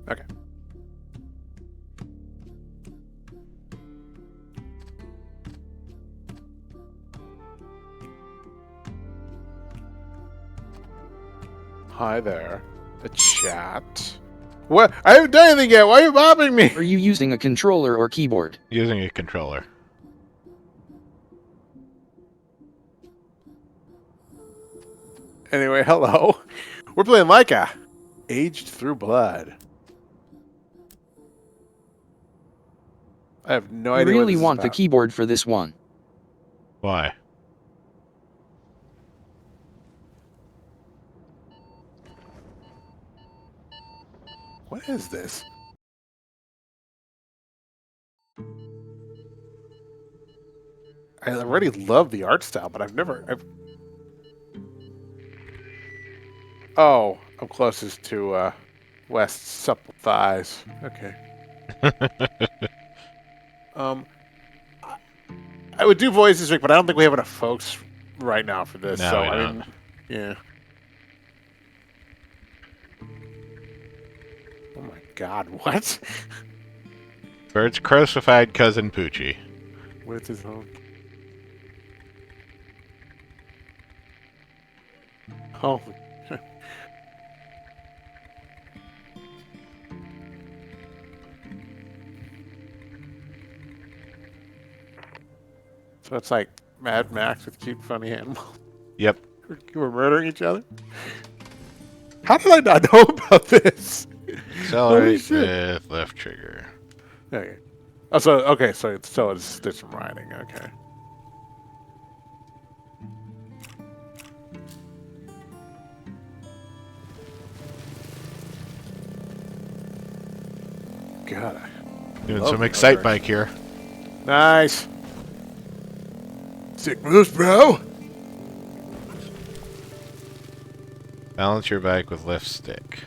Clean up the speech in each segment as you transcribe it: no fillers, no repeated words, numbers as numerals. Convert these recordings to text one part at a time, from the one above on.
Okay. Hi there. A chat. What? I haven't done anything yet. Why are you bothering me? Are you using a controller or keyboard? Using a controller. Anyway, hello. We're playing Laika. Aged through blood. I have no You idea what really this is want the about. keyboard for this one. Why? What is this? I already love the art style, but Oh, I'm closest to West's supple thighs. Okay. Um, I I would do voices, Rick, but I don't think we have enough folks right now for this. No, So we I don't. mean, yeah. Oh my God, what? Bird's crucified cousin Poochie. What is his home? Oh, so it's like Mad Max with cute, funny animals. Yep. We're murdering each other. How did I not know about this? Holy Accelerate shit. with left trigger. Okay. Oh, so it's Stitch and riding. Okay. God, I Doing love some the Excite art Bike here. direction. Nice. Sick moves, bro. Balance your bike with left stick.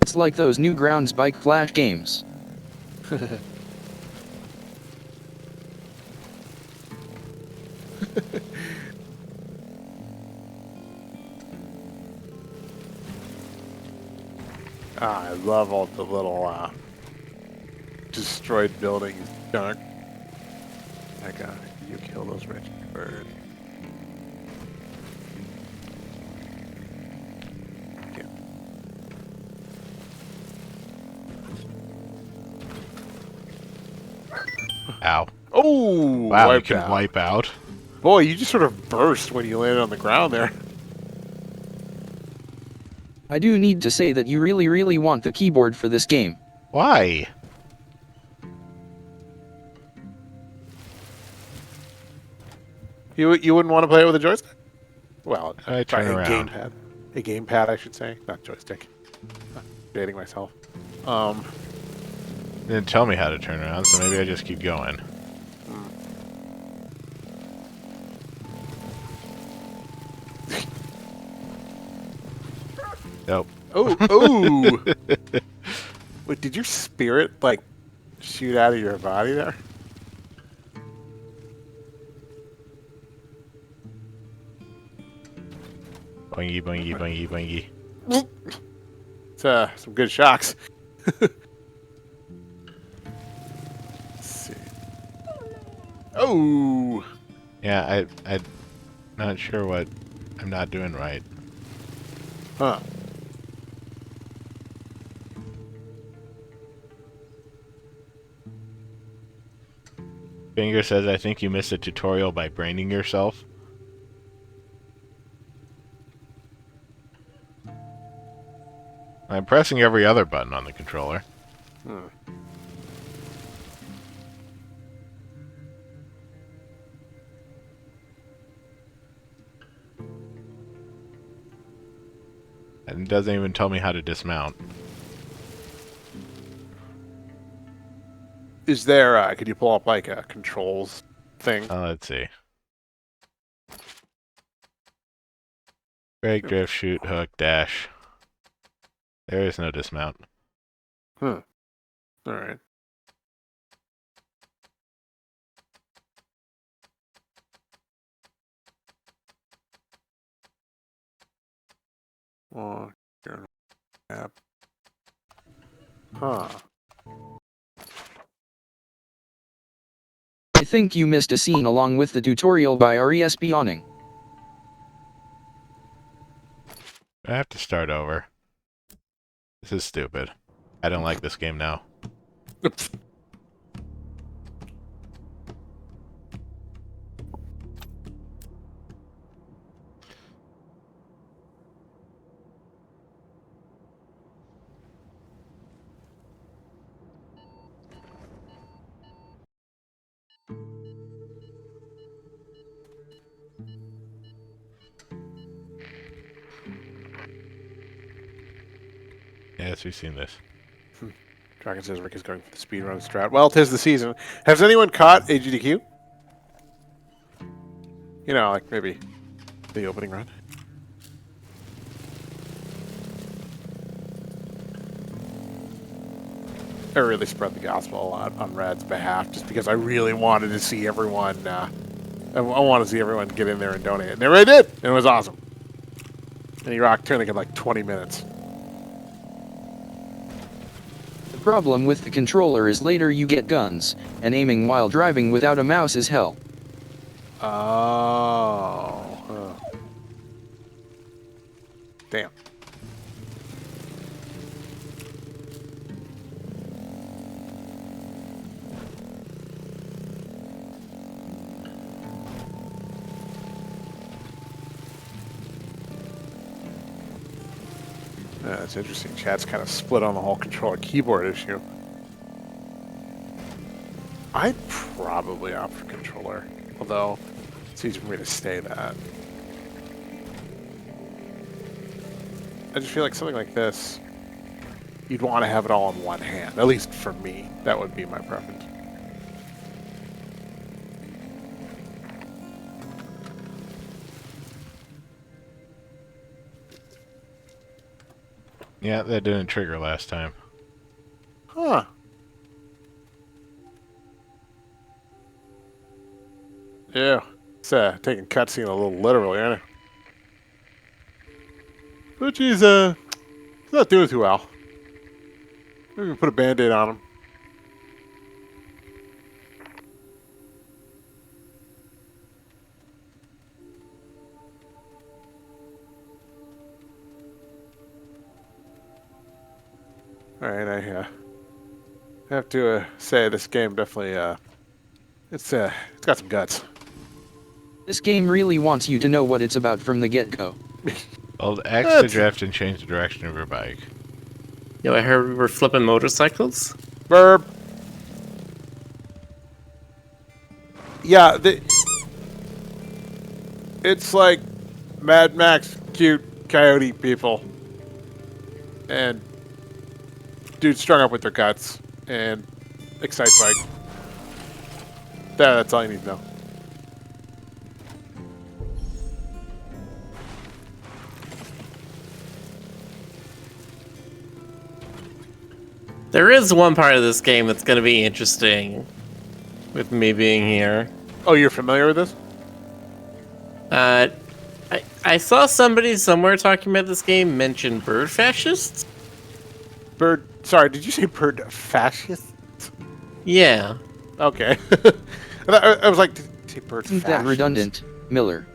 It's like those new Grounds Bike Flash games. I love all the little destroyed buildings junk. Like, you kill those rich birds. Yeah. Ow. Oh, Wow, you wiped can out. wipe out. Boy, you just sort of burst when you landed on the ground there. I do need to say that you really want the keyboard for this game. Why? You wouldn't want to play it with a joystick? Well, I turn sorry, a around. gamepad. A gamepad, I should say, not joystick. Dating myself. Um, You didn't tell me how to turn around, so maybe I just keep going. Nope. oh. Wait, did your spirit like shoot out of your body there? Boingy, boingy, boingy, boingy. It's some good shocks. Let's see. Oh, Yeah, I'm not sure what I'm not doing right. huh. Finger says, I think you missed a tutorial by braining yourself. I'm pressing every other button on the controller. Hmm. And it doesn't even tell me how to dismount. Is there? Could you pull up like a controls thing? Let's see. Brake, drift, shoot, hook, dash. There is no dismount. Huh. All right. Oh, app. Huh. I think you missed a scene along with the tutorial by RESP awning. I have to start over. This is stupid. I don't like this game now. Yes, we've seen this. Dragon says Rick is going for the speedrun strat. Well, 'tis the season. Has anyone caught AGDQ? You know, like maybe the opening run. I really spread the gospel a lot on Rad's behalf, just because I really wanted to see everyone. I want to see everyone get in there and donate, and they really did, and it was awesome. And he rocked turning in like 20 minutes. The problem with the controller is later you get guns, and aiming while driving without a mouse is hell. Oh. Damn. That's interesting. Chat's kind of split on the whole controller keyboard issue. I'd probably opt for controller, although it's easy for me to stay that. I just feel like something like this, you'd want to have it all in one hand. At least for me, that would be my preference. Yeah, that didn't trigger last time. Huh. Yeah. It's taking cutscene a little literally, ain't it? But he's not doing too well. Maybe put a band-aid on him. Alright, I have to say this game definitely it's got some guts. This game really wants you to know what it's about from the get-go. Hold X to drift and change the direction of your bike. Yo, I heard we were flipping motorcycles. Burp. Yeah, it's like Mad Max cute coyote people. And dudes strung up with their guts and excite bike. That's all you need to know. There is one part of this game that's going to be interesting with me being here. Oh, you're familiar with this? I saw somebody somewhere talking about this game mention bird fascists. Sorry, did you say bird fascist? Yeah. Okay. I was like, did you say bird Isn't fascist? that redundant, Miller?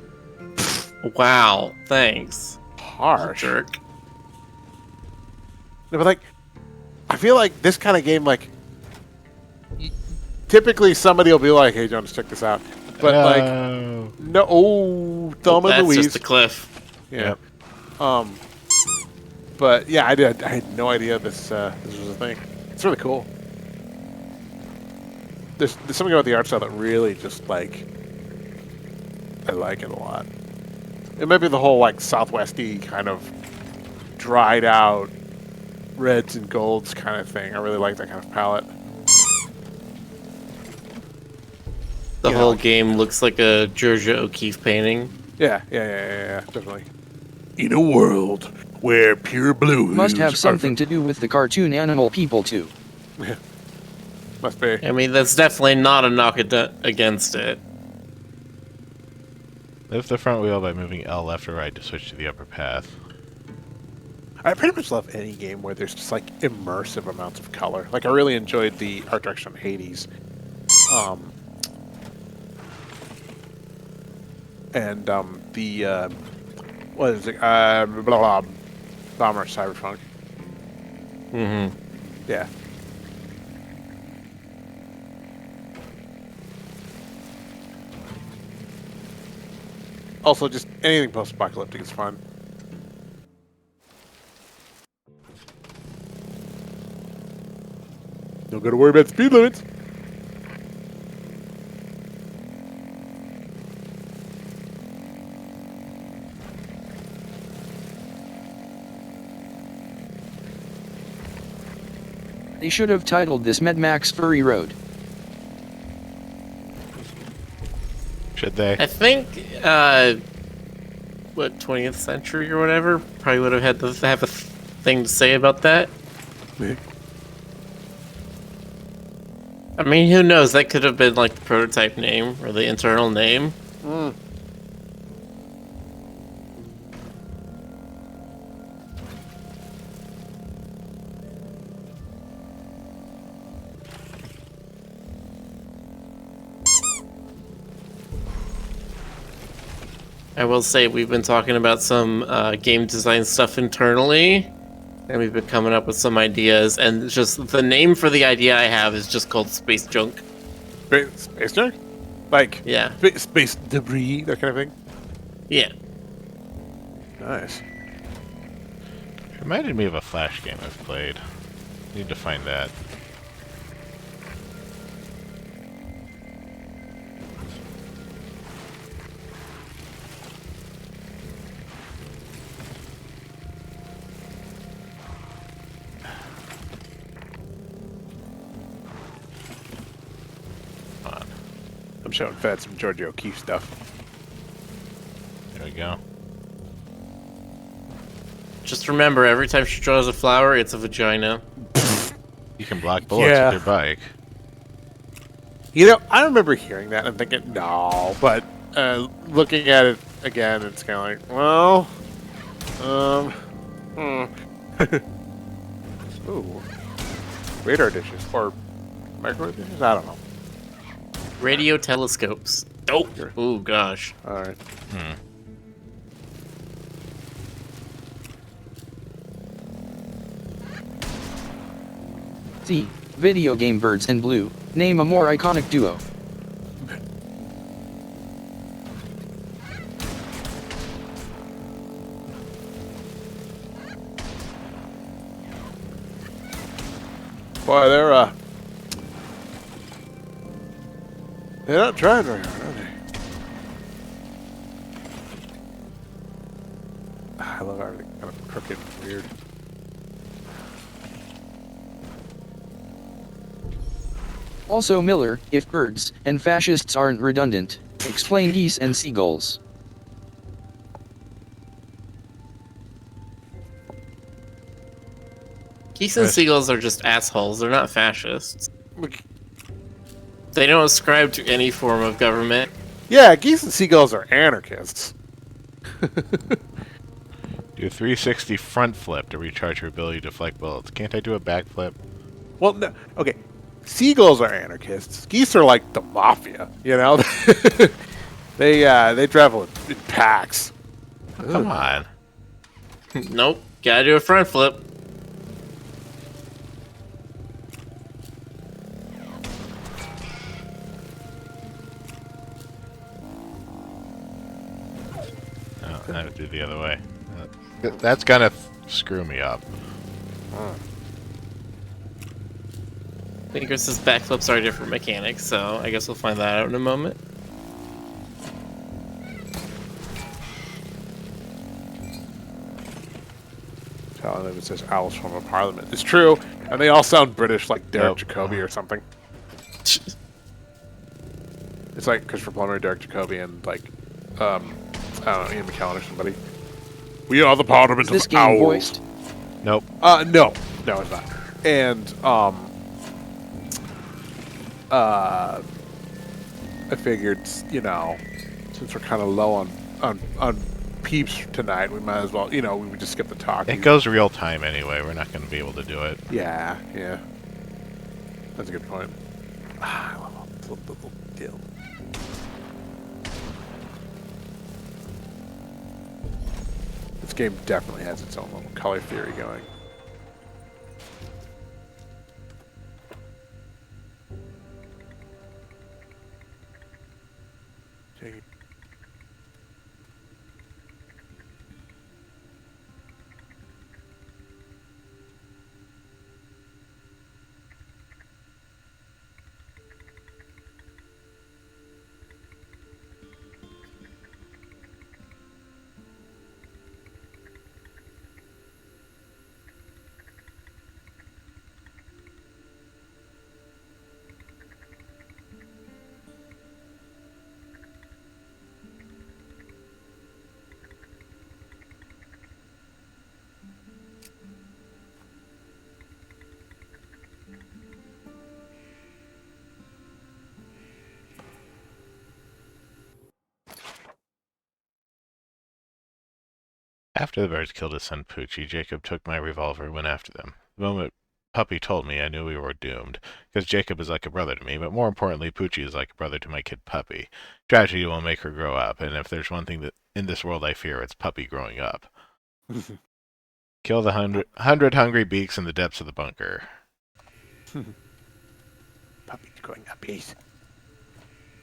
Wow. Thanks. Harsh. Jerk. No, but like, I feel like this kind of game, like, typically somebody will be like, "Hey, Jonas, check this out," but like, no, Thelma and That's Louise. just a cliff. Yeah. Yep. But yeah, I had no idea this was a thing. It's really cool. There's something about the art style that really just like, I like it a lot. It might be the whole like Southwest-y kind of dried out reds and golds kind of thing. I really like that kind of palette. The whole game looks like a Georgia O'Keeffe painting. Yeah, definitely. In a world where pure blues Must have something to do with the cartoon animal people too. Yeah, must be. I mean, that's definitely not a knock against it. Lift the front wheel by moving L left or right to switch to the upper path. I pretty much love any game where there's just like immersive amounts of color. Like I really enjoyed the art direction on Hades. The what is it? Blah, blah, Bomber Cyberpunk. Mm-hmm. Yeah. Also, just anything post-apocalyptic is fun. Don't gotta worry about speed limits. They should have titled this Mad Max Fury Road. Should they? I think, what, 20th century or whatever, probably would have had to have a thing to say about that. I mean, who knows? That could have been like the prototype name or the internal name. Mm. I will say we've been talking about some game design stuff internally, and we've been coming up with some ideas, and just the name for the idea I have is just called Space Junk. Space junk? Like, Yeah. space debris, that kind of thing? Yeah. Nice. Reminded me of a Flash game I've played. Need to find that. I'm showing Fed some Georgia O'Keeffe stuff. There we go. Just remember, every time she draws a flower, it's a vagina. You can block bullets Yeah. with your bike. You know, I remember hearing that and thinking, no, but looking at it again, it's kind of like, well, ooh, radar dishes or microwave dishes. I don't know. Radio telescopes. Oh, oh gosh. All right. See, video game Birds and Blue. Name a more iconic duo. Boy, they're not trying very hard, are they? I love everything kind of crooked and weird. Also Miller, if birds and fascists aren't redundant, explain geese and seagulls. Geese and seagulls are just assholes. They're not fascists. Look, They don't ascribe to any form of government. yeah, geese and seagulls are anarchists. Do a 360 front flip to recharge your ability to deflect bullets. Can't I do a back flip? Well, no, okay. Seagulls are anarchists. Geese are like the mafia, you know? They travel in packs. Come on. Nope. Gotta do a front flip. No, I would do the other way. That's gonna screw me up. I think Chris's backflips are a different mechanic, so I guess we'll find that out in a moment. Telling them it says owls from a parliament. It's true, and they all sound British, like Derek Nope. Jacobi or something. It's like Christopher Plummer, Derek Jacobi, and like, I don't know, Ian McKellen or somebody. We are the parliament Is this of game owls. voiced? Nope. No, it's not. And I figured, you know, since we're kind of low on peeps tonight, we might as well, we would just skip the talking. It goes real time anyway. We're not going to be able to do it. Yeah. That's a good point. I love all the little deal. This game definitely has its own little color theory going. Okay. After the birds killed his son Poochie, Jacob took my revolver and went after them. The moment Puppy told me, I knew we were doomed, because Jacob is like a brother to me, but more importantly, Poochie is like a brother to my kid Puppy. Tragedy will make her grow up, and if there's one thing that in this world I fear, it's Puppy growing up. Kill the hundred hungry beaks in the depths of the bunker. Puppy's growing up, please.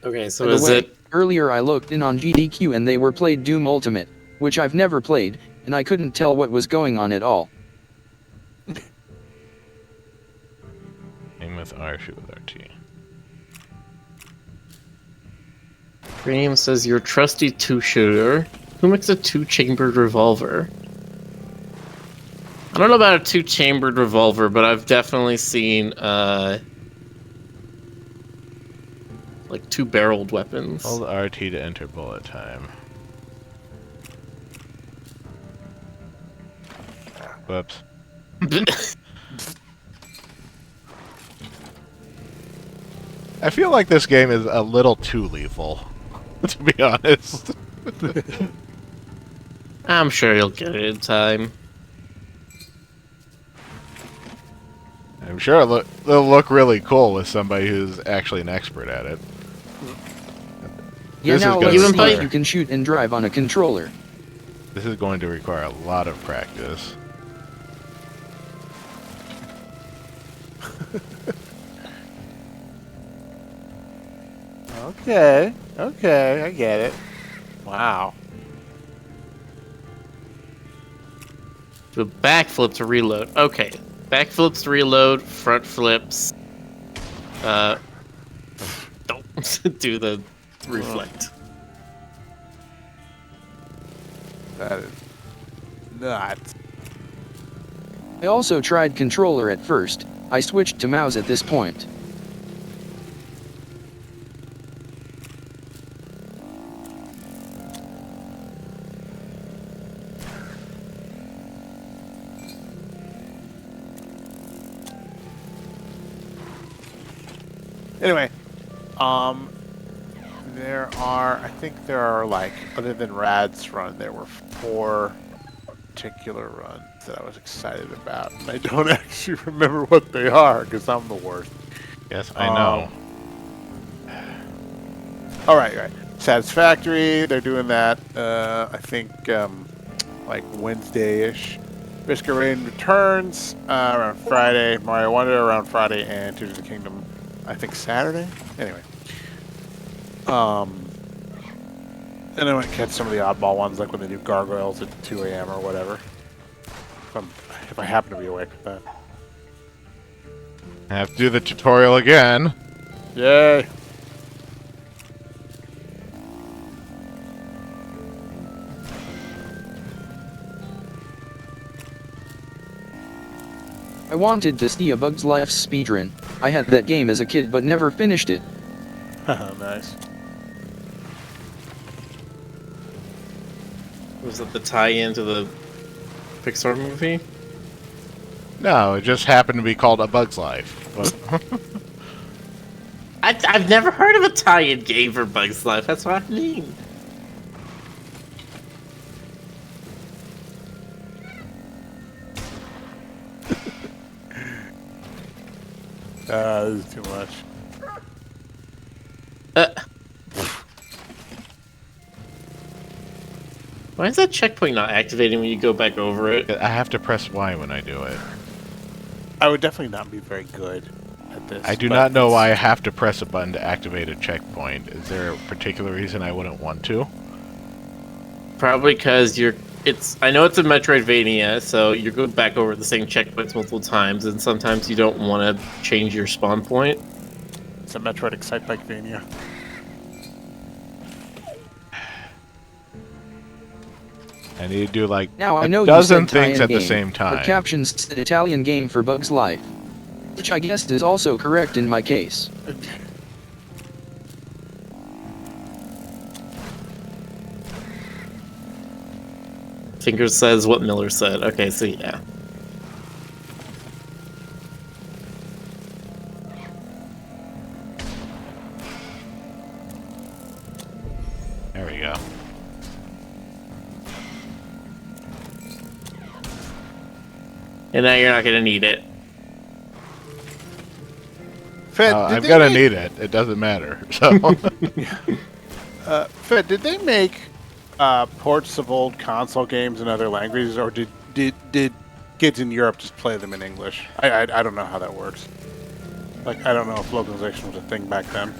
Okay, so By the is way, it... earlier I looked in on GDQ and they were played Doom Ultimate, which I've never played, and I couldn't tell what was going on at all. Aim with R, shoot with RT. Premium says your trusty two-shooter. Who makes a two-chambered revolver? I don't know about a two-chambered revolver, but I've definitely seen, like two-barreled weapons. Hold RT to enter bullet time. Whoops. I feel like this game is a little too lethal, to be honest. I'm sure you'll get it in time. I'm sure it'll look really cool with somebody who's actually an expert at it. Yeah, This is now gonna let's see require- if you can shoot and drive on a controller. This is going to require a lot of practice. Okay, I get it. Wow. Do a backflip to reload. Okay. Backflips to reload, front flips. Don't do the reflect. That is nuts. I also tried controller at first. I switched to mouse at this point. Anyway, I think there are, like, other than Rad's run, there were 4 particular runs that I was excited about, and I don't actually remember what they are, because I'm the worst. Yes, I know. Right. Satisfactory, they're doing that, I think, like Wednesday-ish. Risk of Rain returns, around Friday. Mario Wonder around Friday, and Tears of the Kingdom, I think Saturday? Anyway. And I might catch some of the oddball ones, like when they do gargoyles at 2 a.m. or whatever. If I happen to be awake with that. I have to do the tutorial again. Yay! I wanted to see A Bug's Life speedrun. I had that game as a kid but never finished it. Nice. Was it the tie-in to the Pixar movie? No, it just happened to be called A Bug's Life. But I've never heard of a tie-in game for Bug's Life. That's what I mean. This is too much. Why is that checkpoint not activating when you go back over it? I have to press Y when I do it. I would definitely not be very good at this. I do but not know it's- why I have to press a button to activate a checkpoint. Is there a particular reason I wouldn't want to? Probably because I know it's a Metroidvania, so you're going back over the same checkpoints multiple times, and sometimes you don't want to change your spawn point. It's a Metroid Excitebikevania. I need to do like Now I a know dozen you said things tie-in at the game, same but time. captions said Italian game for Bug's Life, which I guess is also correct in my case. Fingers says what Miller said. Okay, so yeah. There we go. And now you're not going to need it. Fed, I'm gonna need it. It doesn't matter. So Fed, did they make ports of old console games in other languages, or did kids in Europe just play them in English? I don't know how that works. Like, I don't know if localization was a thing back then.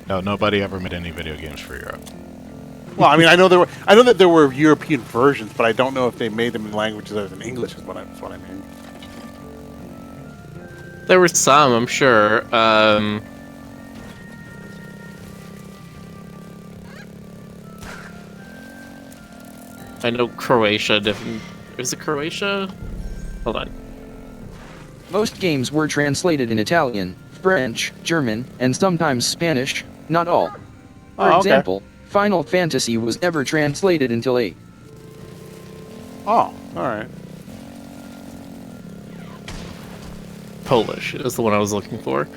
no, nobody ever made any video games for Europe. Well, I mean, I know that there were European versions, but I don't know if they made them in languages other than English. Is what I mean. There were some, I'm sure. I know Croatia different. Is it Croatia? Hold on. Most games were translated in Italian, French, German, and sometimes Spanish, not all. For Oh, okay. example, Final Fantasy was never translated until 8. Oh, all right. Polish is the one I was looking for.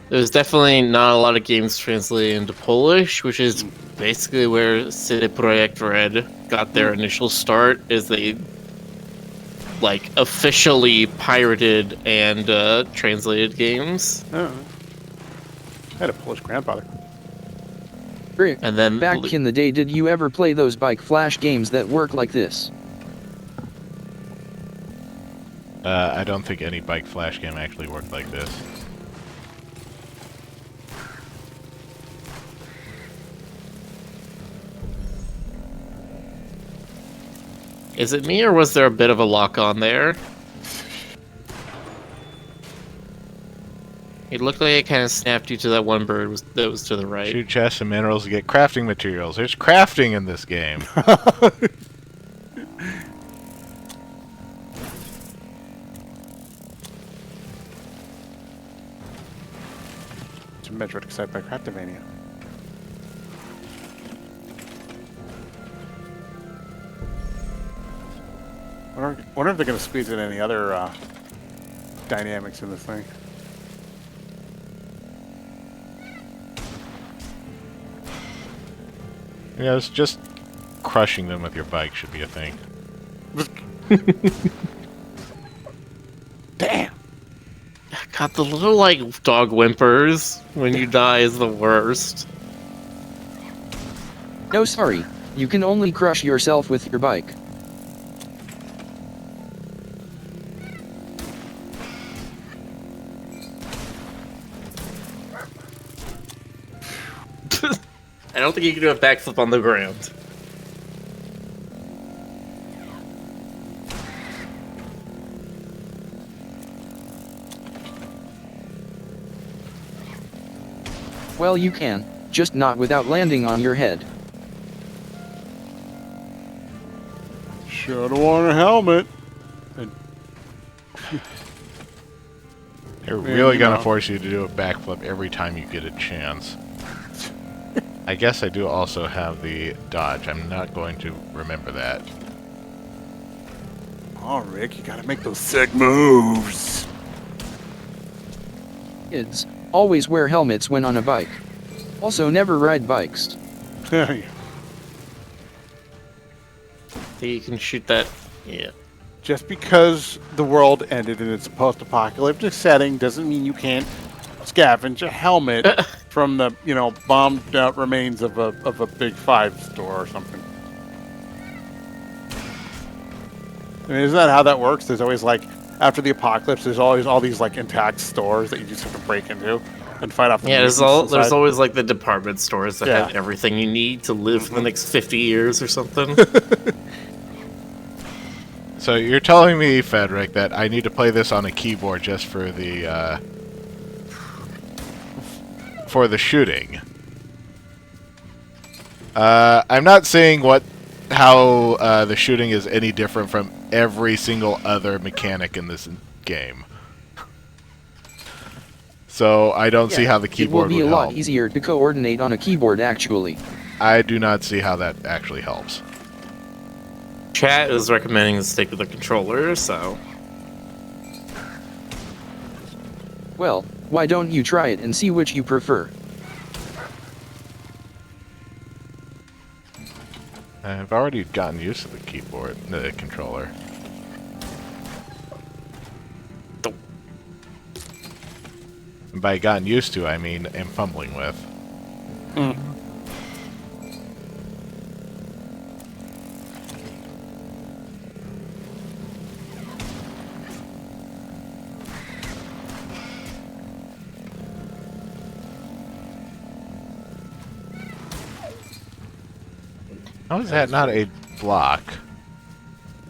There's definitely not a lot of games translated into Polish, which is basically where CD Projekt Red got their initial start, is they like officially pirated and translated games. Oh. I had a Polish grandfather. Rick, And then back in the day, did you ever play those bike flash games that work like this? I don't think any bike flash game actually worked like this. Is it me, or was there a bit of a lock on there? It looked like it kind of snapped you to that one bird that was to the right. Shoot chests and minerals to get crafting materials. There's crafting in this game. It's a Metroid Excitebikevania. Wonder if they're going to squeeze in any other dynamics in this thing. Yeah, it's just crushing them with your bike should be a thing. Damn! God, the little like dog whimpers when you die is the worst. No, sorry. You can only crush yourself with your bike. I don't think you can do a backflip on the ground. Well, you can, just not without landing on your head. Should've worn a helmet. They're Yeah, really you gonna know. force you to do a backflip every time you get a chance. I guess I do also have the dodge. I'm not going to remember that. Oh, Rick, you gotta make those sick moves. Kids, always wear helmets when on a bike. Also, never ride bikes. I think you can shoot that. Yeah. just because the world ended in its post-apocalyptic setting doesn't mean you can't scavenge a helmet from the, bombed out remains of a Big Five store or something. I mean, isn't that how that works? There's always like, after the apocalypse, there's always all these like intact stores that you just have to break into and fight off the Yeah, mutants there's inside. always like the department stores that Yeah. have everything you need to live for the next 50 years or something. So you're telling me, Fedric, that I need to play this on a keyboard just for the shooting. I'm not saying how the shooting is any different from every single other mechanic in this game. So I don't see how the keyboard It will be would a lot help. easier to coordinate on a keyboard, actually. I do not see how that actually helps. Chat is recommending to stick with the controller, so... Well, why don't you try it and see which you prefer? I've already gotten used to the keyboard, the controller. And by gotten used to, I mean am fumbling with. How is that not a block?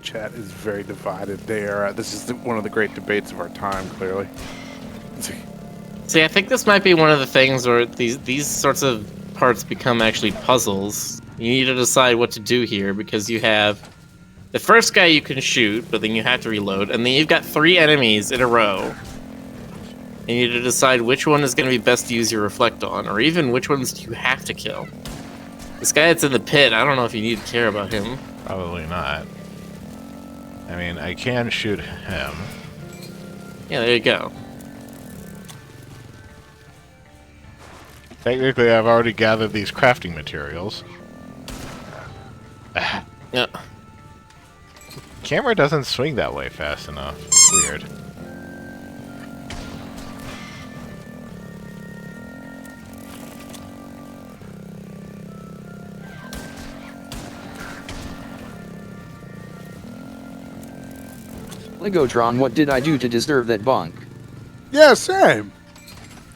Chat is very divided. This is one of the great debates of our time, clearly. See, I think this might be one of the things where these sorts of parts become actually puzzles. You need to decide what to do here, because you have the first guy you can shoot, but then you have to reload, and then you've got 3 enemies in a row. And you need to decide which one is going to be best to use your reflect on, or even which ones do you have to kill. This guy that's in the pit, I don't know if you need to care about him. Probably not. I mean, I can shoot him. Yeah, there you go. Technically, I've already gathered these crafting materials. Yeah. Camera doesn't swing that way fast enough. Weird. Legotron, what did I do to deserve that bonk? Yeah, same.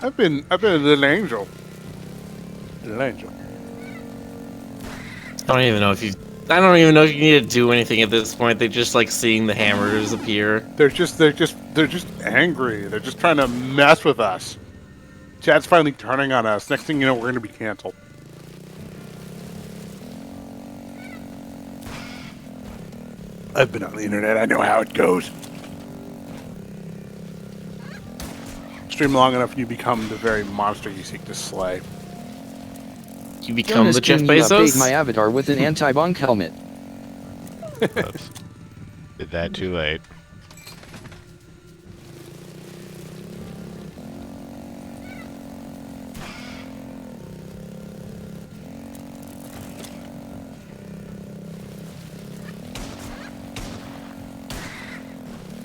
I've been a little angel. Little angel. I don't even know if you need to do anything at this point. They just like seeing the hammers appear. They're just angry. They're just trying to mess with us. Chat's finally turning on us. Next thing you know, we're gonna be canceled. I've been on the internet. I know how it goes. Stream long enough and you become the very monster you seek to slay. You become the Jeff Can you update Bezos. my avatar with an anti-bonk helmet? Oops. Did that too late.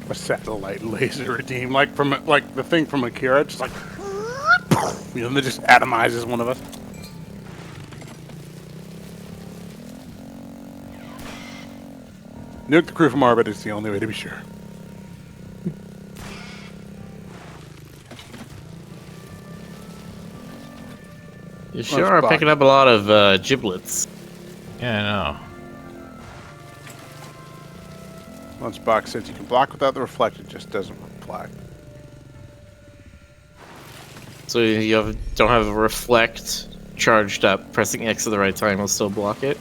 A satellite laser redeem, like the thing from Akira, just like that just atomizes one of us. Nuke the crew from orbit is the only way to be sure. You sure are picking up a lot of giblets. Yeah, I know. Lunchbox says you can block without the reflect, it just doesn't reply. So don't have a reflect charged up. Pressing X at the right time will still block it.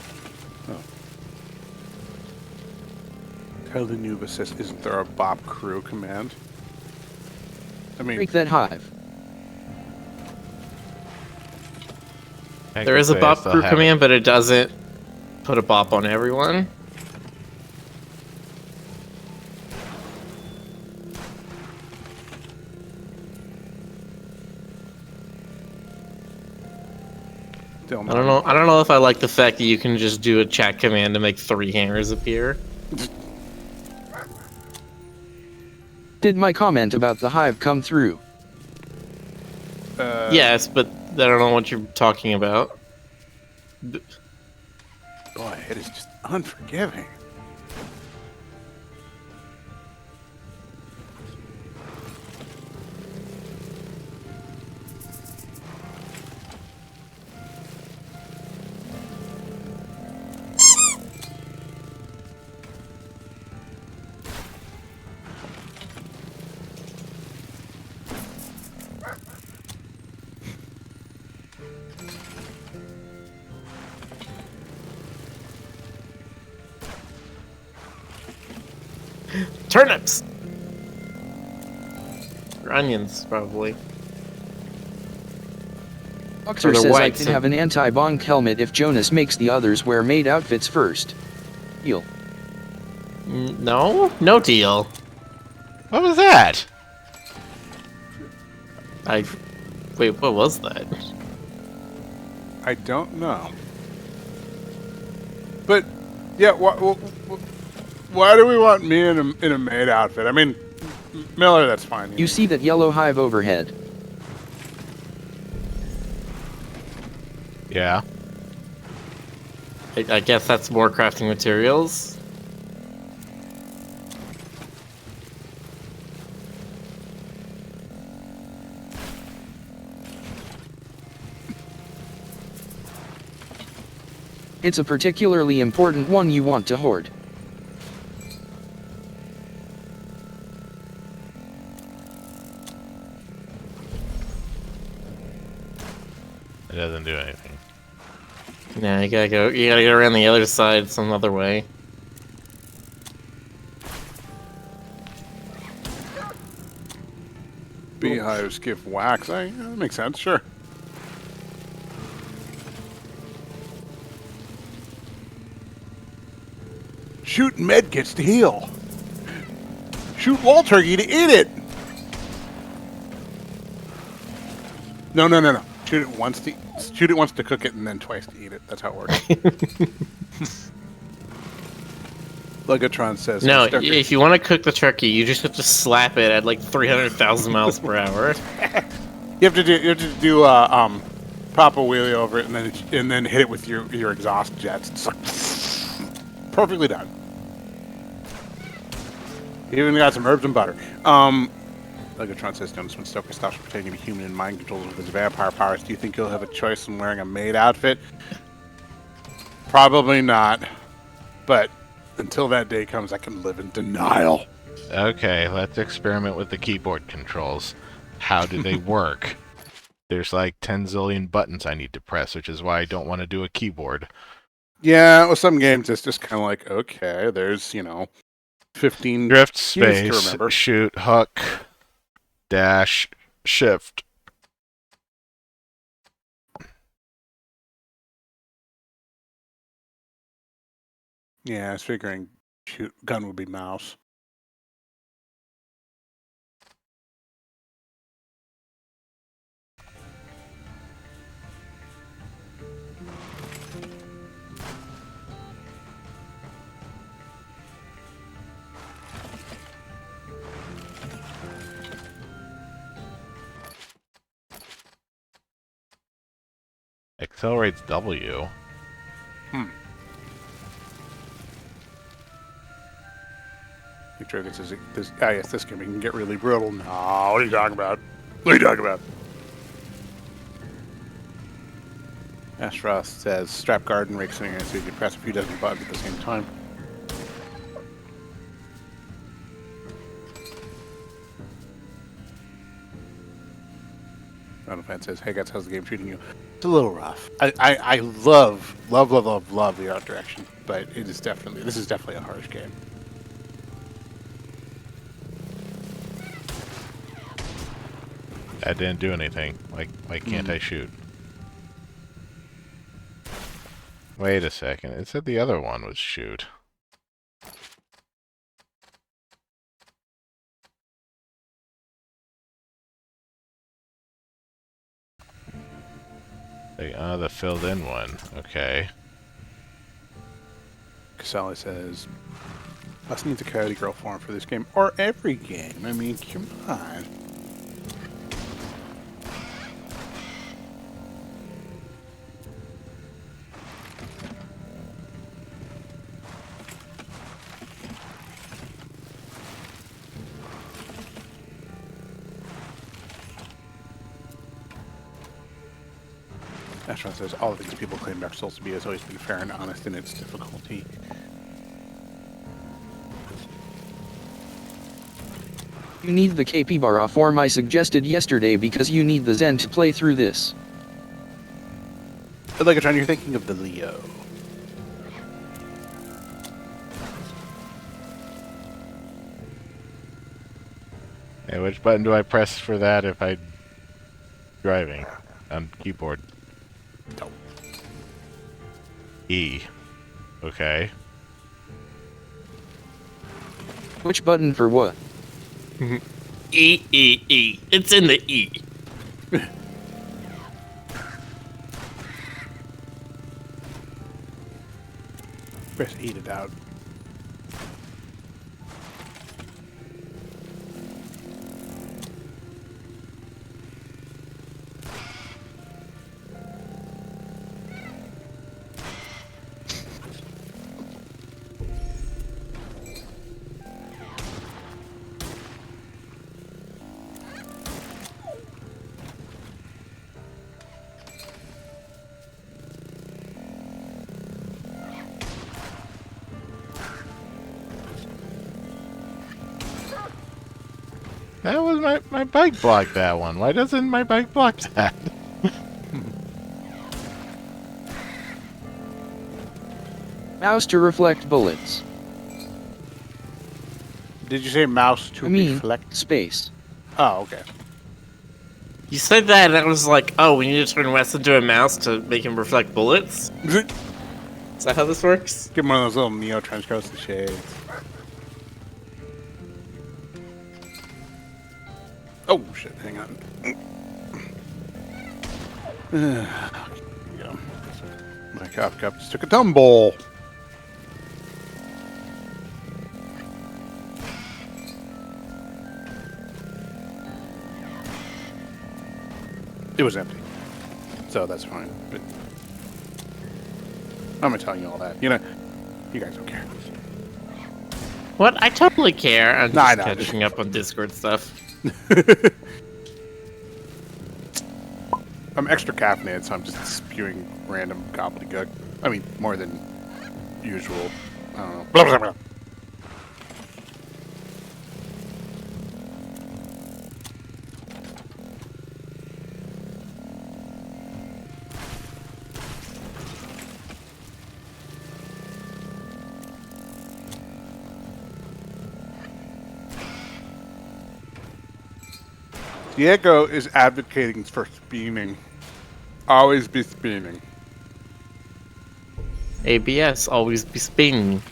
Kylie says, isn't there a Bob Crew command? I mean, Break that hive. There is a bop crew command, but it doesn't put a bop on everyone. I don't know if I like the fact that you can just do a chat command to make 3 hammers appear. Did my comment about the hive come through? Yes, but I don't know what you're talking about. Boy, it is just unforgiving. Turnips! Or onions, probably. Oxer Or the says I whites could of- have an anti-bonk helmet if Jonas makes the others wear maid outfits first. Deal. No? No deal. What was that? Wait, what was that? I don't know. But, yeah, why do we want me in a maid outfit? I mean, Miller, that's fine. You see that yellow hive overhead? Yeah. I guess that's more crafting materials. It's a particularly important one you want to hoard. It doesn't do anything. Yeah, you gotta go around the other side some other way. Beehives give wax. That makes sense, sure. Shoot medkits to heal. Shoot wall turkey to eat it. No. Shoot it once to cook it, and then twice to eat it. That's how it works. Legatron says. No, "Stucker." if you want to cook the turkey, you just have to slap it at like 300,000 miles per hour. You have to do pop a wheelie over it, and then hit it with your exhaust jets. It's like perfectly done. Even got some herbs and butter. Legatron says, "Notice when Stoker stops pretending to be human and mind controls with his vampire powers, do you think he'll have a choice in wearing a maid outfit?" Probably not. But until that day comes, I can live in denial. Okay, let's experiment with the keyboard controls. How do they work? There's like 10 zillion buttons I need to press, which is why I don't want to do a keyboard. Yeah, with some games, it's just kind of like, okay, there's, 15 Drift, keys to space, remember. shoot, hook, dash, shift. Yeah, I was figuring gun would be mouse. Accelerates W. Make sure this game can get really brutal. No, what are you talking about? What are you talking about? Ashroth says, strap guard and rake swinger so you can press a few dozen buttons at the same time. Fan says, hey guys, how's the game treating you? It's a little rough. I love the art direction, but this is definitely a harsh game. That didn't do anything. Why can't I shoot? Wait a second. It said the other one was shoot. The filled in one. Okay. Casali says, Us needs a Coyote Girl form for this game, or every game. I mean, come on. Astron says, all the things people claim Dark Souls to be has always been fair and honest in its difficulty. You need the Capybara form I suggested yesterday because you need the Zen to play through this. But Laika, you're thinking of the Leo. Hey, which button do I press for that if I'm driving on keyboard? No. E. Okay. Which button for what? E, E, E. It's in the E. Press eat it out. That was my bike blocked that one. Why doesn't my bike block that? Mouse to reflect bullets. Did you say mouse to I mean, reflect? space. Oh, okay. You said that, and I was like, oh, we need to turn Wes into a mouse to make him reflect bullets? Give Is that how this works? him one of those little Neo trench coats and shades. Oh, shit, hang on. There we go. My coffee cup just took a tumble. It was empty, so that's fine. But I'm gonna tell you all that. You know, you guys don't care. What? I totally care. I'm Nah, just I know. catching up on Discord stuff. I'm extra caffeinated, so I'm just spewing random gobbledygook. I mean, more than usual. I don't know. Blah, blah, blah. Diego is advocating for speening. Always be speening. ABS, always be spinning.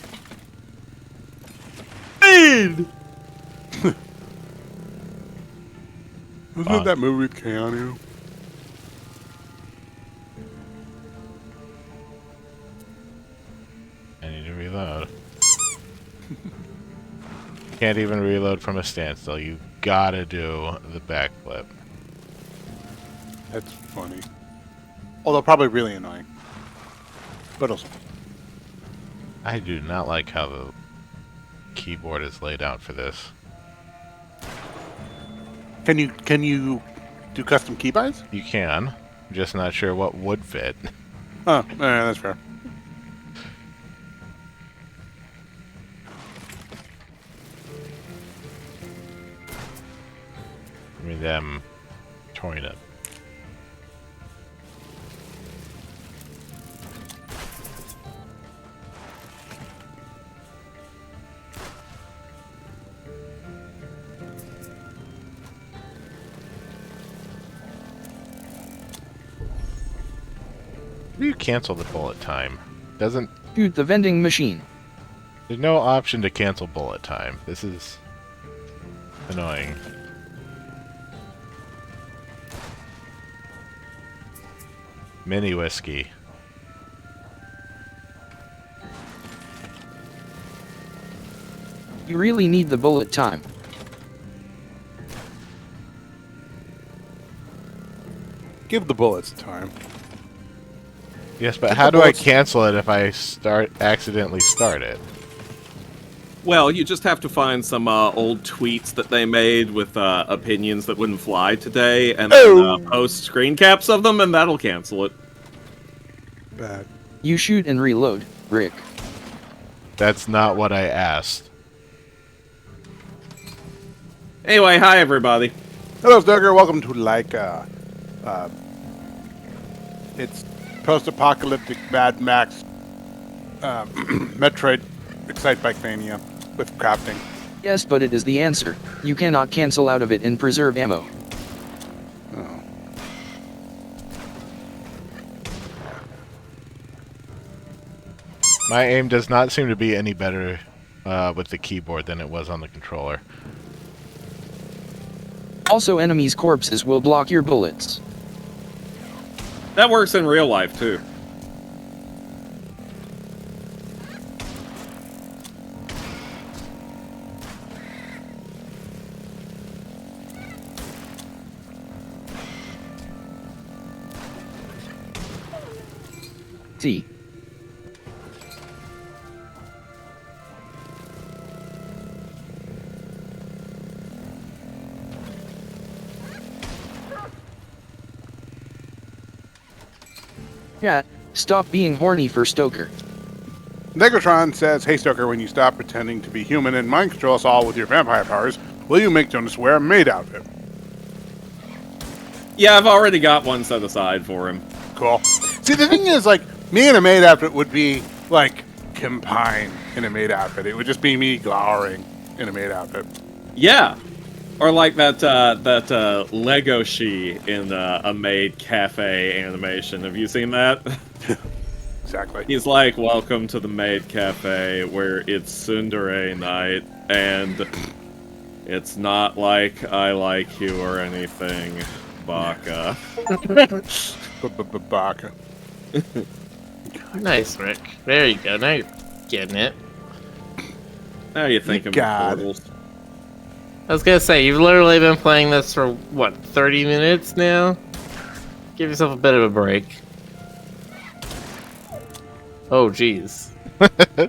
Wasn't Fine. it that movie with Keanu? I need to reload. Can't even reload from a standstill. You gotta do the backflip. That's funny. Although probably really annoying. But also. I do not like how the keyboard is laid out for this. Can you do custom keybinds? You can. I'm just not sure what would fit. Oh, yeah, that's fair. I mean, them touring it. How do you cancel the bullet time? Doesn't Shoot the vending machine. There's no option to cancel bullet time. This is annoying. Mini whiskey. You really need the bullet time. Give the bullets time. Yes, but Get how the do I bullets. cancel it if I accidentally start it? Well, you just have to find some old tweets that they made with opinions that wouldn't fly today, and then post screen caps of them, and that'll cancel it. Bad. You shoot and reload, Rick. That's not what I asked. Anyway, hi everybody. Hello, Stoker. Welcome to Laika. It's post-apocalyptic Mad Max Metroid Excite Bike Mania with crafting. Yes, but it is the answer. You cannot cancel out of it and preserve ammo. Oh. My aim does not seem to be any better with the keyboard than it was on the controller. Also, enemies' corpses will block your bullets. That works in real life too. T. Yeah, stop being horny for Stoker. Negatron says, "Hey Stoker, when you stop pretending to be human and mind control us all with your vampire powers, will you make Jonas wear a maid outfit?" Yeah, I've already got one set aside for him. Cool. See, the thing is, like, me in a maid outfit would be, like, Pine in a maid outfit. It would just be me glowering in a maid outfit. Yeah, or like that Lego She in a maid cafe animation. Have you seen that? Exactly. He's like, "Welcome to the maid cafe, where it's tsundere night, and it's not like I like you or anything, Baka." Baka. Nice, Rick. There you go. Now you're getting it. Now you think of God. portals. I was gonna say, you've literally been playing this for, what, 30 minutes now? Give yourself a bit of a break. Oh, jeez.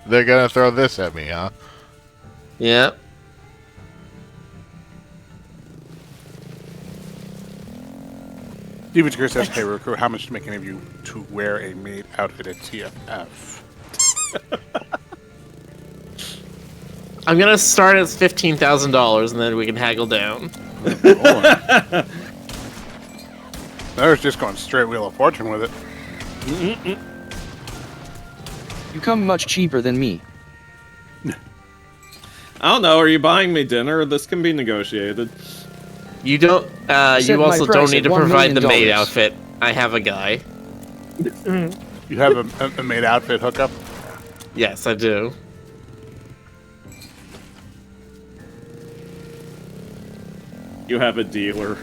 They're gonna throw this at me, huh? Yep. Steven Screw says, "Hey, Roku, how much to make any of you to wear a maid outfit at TFF?" I'm gonna start at $15,000 and then we can haggle down. There's just going straight Wheel of Fortune with it. You come much cheaper than me. I don't know. Are you buying me dinner? This can be negotiated. You don't, Set you my also price don't need at to $1 provide the million. maid outfit. I have a guy. You have a maid outfit hookup? Yes, I do. You have a dealer.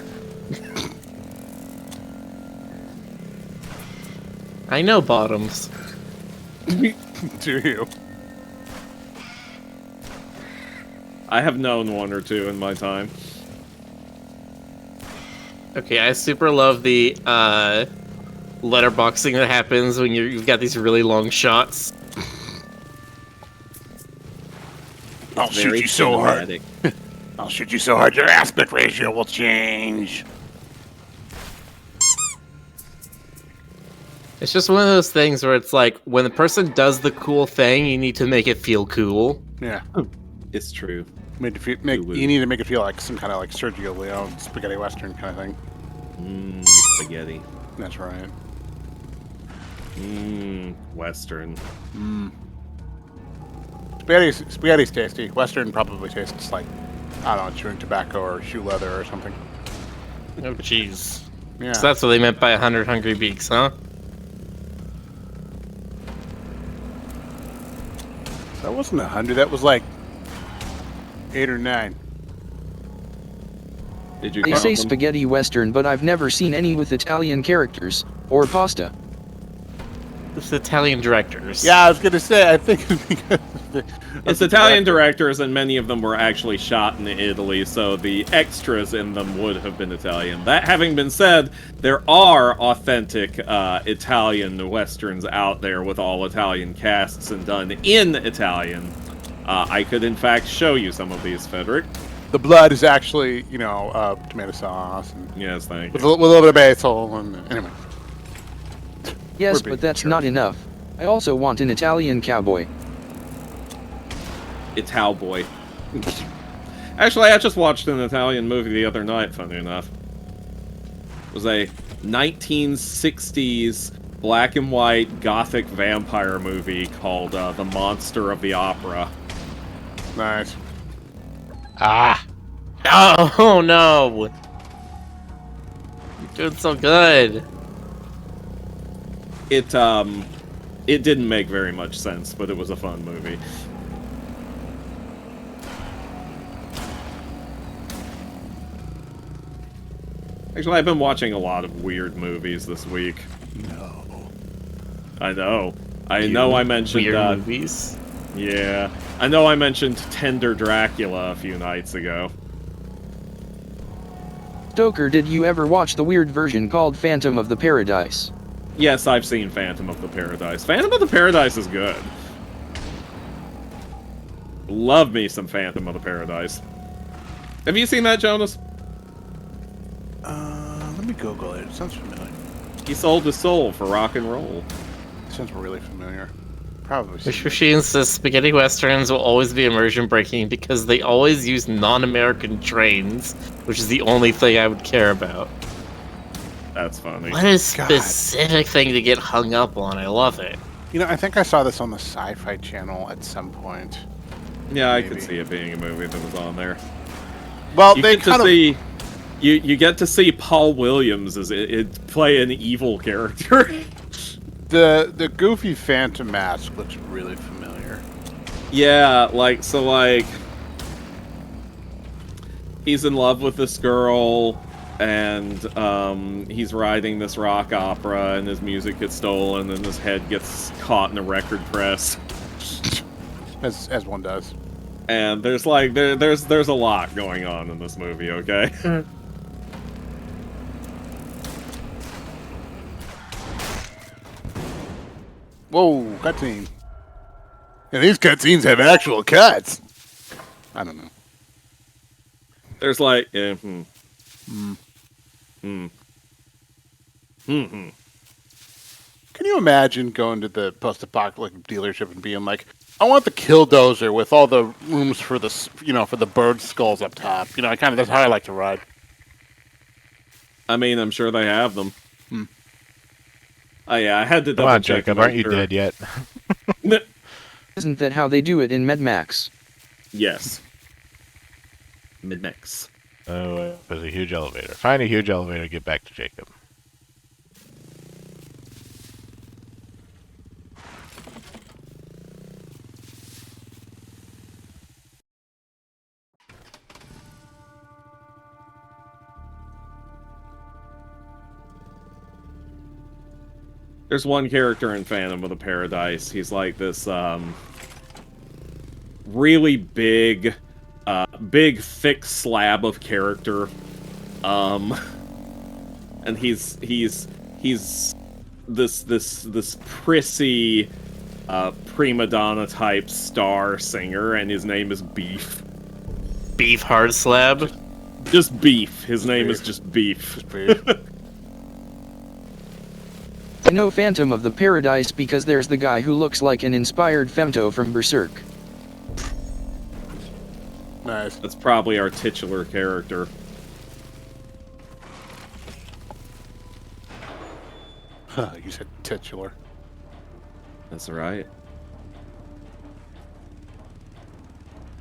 I know bottoms. Do you? I have known one or two in my time. Okay, I super love the letterboxing that happens when you've got these really long shots. I'll shoot Very you so hard. cinematic. I'll shoot you so hard your aspect ratio will change. It's just one of those things where it's like, when the person does the cool thing, you need to make it feel cool. Yeah. It's true. You need to make it feel like some kind of like Sergio Leone spaghetti western kind of thing. Spaghetti. That's right. Western. Spaghetti's tasty. Western probably tastes like, I don't know, chewing tobacco or shoe leather or something. Oh, jeez. Yeah. So that's what they meant by 100 hungry beaks, huh? That wasn't 100. That was like 8 or 9. Did you They count say them? spaghetti western, but I've never seen any with Italian characters, or pasta. It's Italian directors. Yeah, I was gonna say. I think it's because It's Italian directors, and many of them were actually shot in Italy, so the extras in them would have been Italian. That having been said, there are authentic Italian westerns out there with all Italian casts and done in Italian. I could, in fact, show you some of these, Frederick. the blood is actually, tomato sauce and Yes, thank with a you. little bit of basil. And anyway, Yes, We're but being that's sure. not enough. I also want an Italian cowboy. It's Howboy. Actually, I just watched an Italian movie the other night, funny enough. It was a 1960s black and white gothic vampire movie called The Monster of the Opera. nice. Ah! Oh no! You're doing so good. It didn't make very much sense, but it was a fun movie. Actually, I've been watching a lot of weird movies this week. No. I know. I know I mentioned Weird movies. Yeah. I know I mentioned Tender Dracula a few nights ago. Stoker, did you ever watch the weird version called Phantom of the Paradise? Yes, I've seen Phantom of the Paradise. Phantom of the Paradise is good. Love me some Phantom of the Paradise. Have you seen that, Jonas? Let me Google it. It sounds familiar. He sold his soul for rock and roll. It sounds really familiar. Probably. Wish Machine says spaghetti westerns will always be immersion breaking because they always use non-American trains, which is the only thing I would care about. That's funny. What a God. specific thing to get hung up on. I love it. I think I saw this on the Sci-Fi Channel at some point. Yeah, I Maybe. could see it being a movie that was on there. Well, You they get to kind of. see, you get to see Paul Williams as it play an evil character. The goofy Phantom mask looks really familiar. Yeah, he's in love with this girl, and he's riding this rock opera, and his music gets stolen, and his head gets caught in a record press. As one does. And there's there's a lot going on in this movie, okay? Whoa, cutscene. And these cutscenes have actual cuts. I don't know. There's Can you imagine going to the post-apocalyptic dealership and being like, I want the Killdozer with all the rooms for the, for the bird skulls up top. That's how I like to ride. I mean, I'm sure they have them. Oh yeah, I had to Come double on, check. Jacob, to make aren't you sure. dead yet? Isn't that how they do it in Mad Max? Yes. Mid-mix. Oh, there's a huge elevator. Find a huge elevator, get back to Jacob. There's one character in Phantom of the Paradise. He's like this really big, thick slab of character. And he's this prissy prima donna type star singer, and his name is Beef. Beef hard slab. Just Beef. His name is Beef. just Beef. I know Phantom of the Paradise because there's the guy who looks like an inspired femto from Berserk. Nice. That's probably our titular character. You said titular. That's right.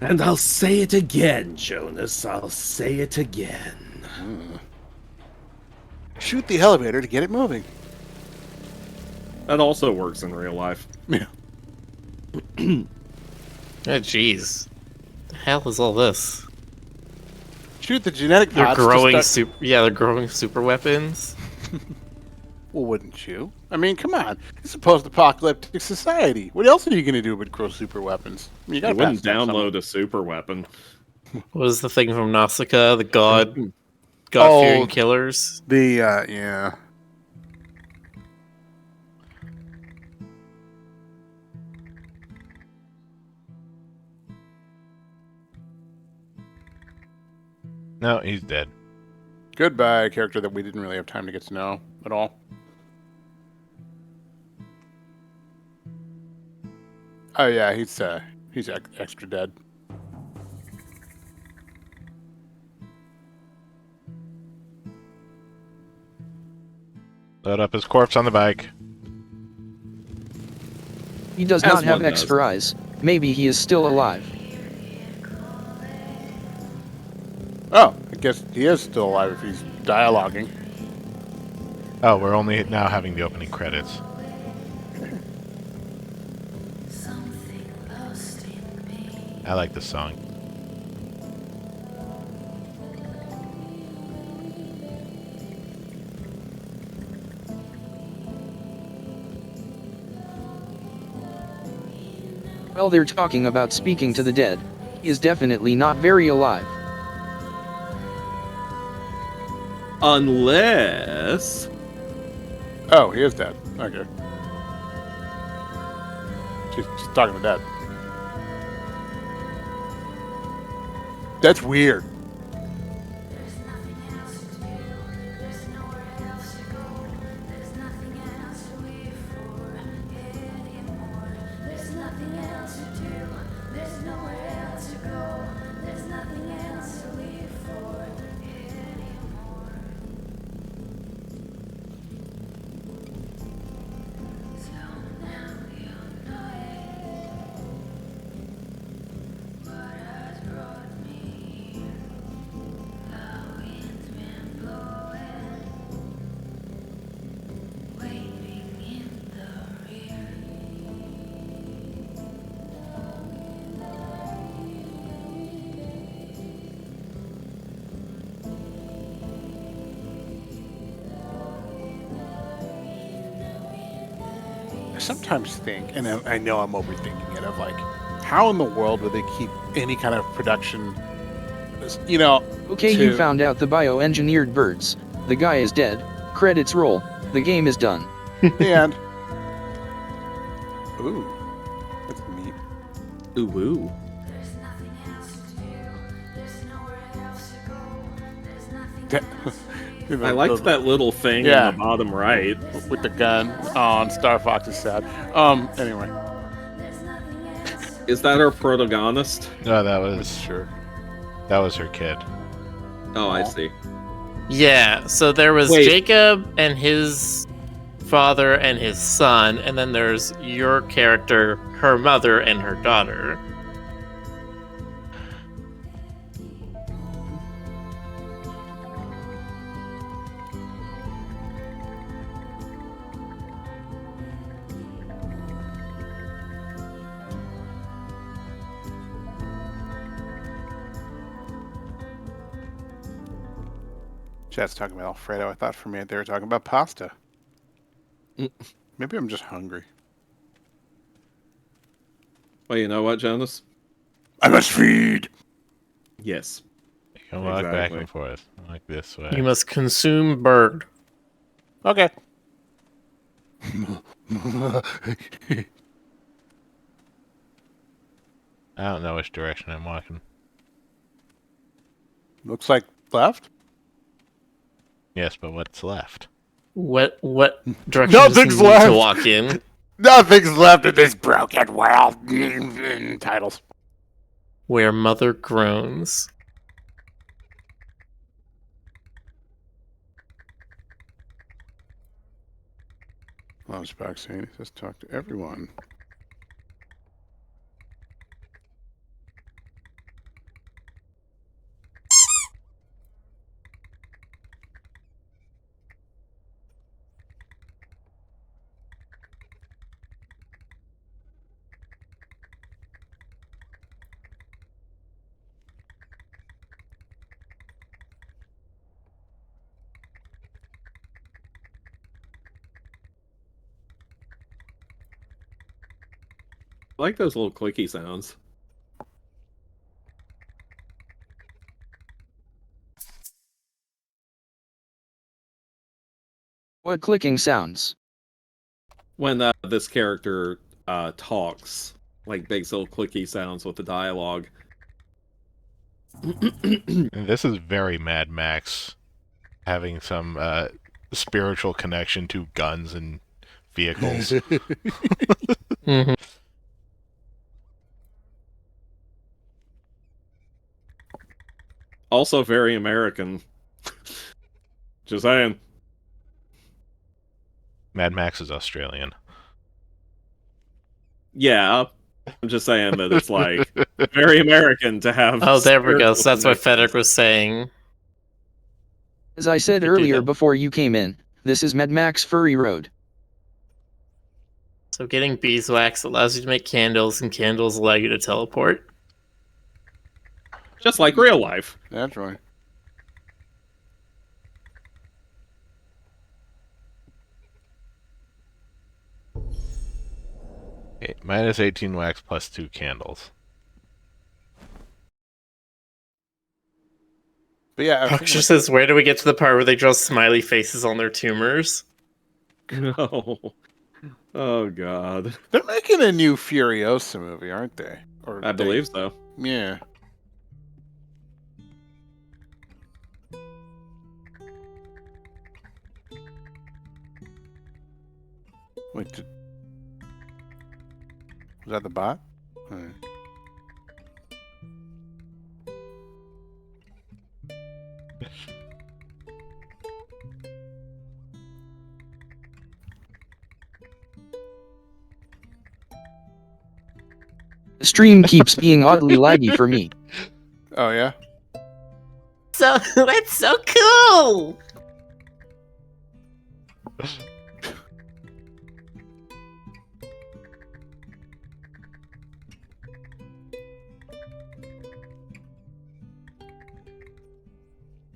And I'll say it again, Jonas. I'll say it again. Shoot the elevator to get it moving. That also works in real life. Yeah. Oh, jeez. The hell is all this? Shoot the genetic They're pods to growing start- they're growing super weapons. Well, wouldn't you? I mean, come on. It's a post-apocalyptic society. What else are you going to do with Croo super weapons? I mean, you got You to wouldn't pass it off someone. download a super weapon. What was the thing from Nausicaa? The God-fearing Oh. killers? Yeah. No, he's dead. Goodbye, a character that we didn't really have time to get to know at all. Oh yeah, he's extra dead. Load up his corpse on the bike. He does As not have one extra eyes. Maybe he is still alive. Oh, I guess he is still alive if he's dialoguing. Oh, we're only now having the opening credits. I like this song. Well, they're talking about speaking to the dead. He is definitely not very alive. Unless... Oh, he is dead. Okay. She's talking to dead. That's weird. There's nothing else to do. There's nowhere else to go. There's nothing else to live for anymore. There's nothing else to do. There's nowhere else to go. There's nothing else to live for anymore. So now you know it. What has brought me here? The wind's been blowing, waving in the rear. I sometimes think, and I know I'm overthinking it, of like, how in the world would they keep any kind of production, you know? Okay, you found out the bioengineered birds. The guy is dead. Credits roll. The game is done. The end. Ooh, that's neat. Ooh, ooh. There's nothing else to do. There's nowhere else to go. There's nothing That- else to You know, I liked the- that little thing Yeah. in the bottom right. with the gun. Oh, and Star Fox is sad. Anyway, There's nothing else to Is that our protagonist? No, that was was sure. her kid. Oh, I Aw. see. Yeah, so there was Wait. Jacob and his father and his son, and then there's your character, her mother, and her daughter. Chat's talking about Alfredo. I thought for a minute they were talking about pasta. Mm. Maybe I'm just hungry. Well, you know what, Jonas? I must feed. Yes. You can walk back Exactly. and forth like this way. You must consume bird. Okay. I don't know which direction I'm walking. Looks like left. Yes, but what's left? What direction does he Nothing's need left. to walk in? Nothing's left in this broken world. Titles. Where mother groans. Launchbox saying it says talk to everyone. I like those little clicky sounds. What clicking sounds? When this character talks, like makes little clicky sounds with the dialogue. And this is very Mad Max, having some spiritual connection to guns and vehicles. Mhm. Also very American. Just saying. Mad Max is Australian. Yeah, I'm just saying that it's like very American to have. Oh, there we go. So spiritual that's what connections. Frederick was saying. As I said It did earlier that. before you came in, this is Mad Max Furry Road. So getting beeswax allows you to make candles, and candles allow you to teleport. Just like real life. That's right. Okay, minus 18 wax plus 2 candles. But yeah, I was Pucksher thinking, says, where do we get to the part where they draw smiley faces on their tumors? No. Oh god. they're making a new Furiosa movie, aren't they? Or I believe so. Yeah. Wait, was that the bot? Alright. The stream keeps being oddly laggy for me. Oh yeah. So that's so cool.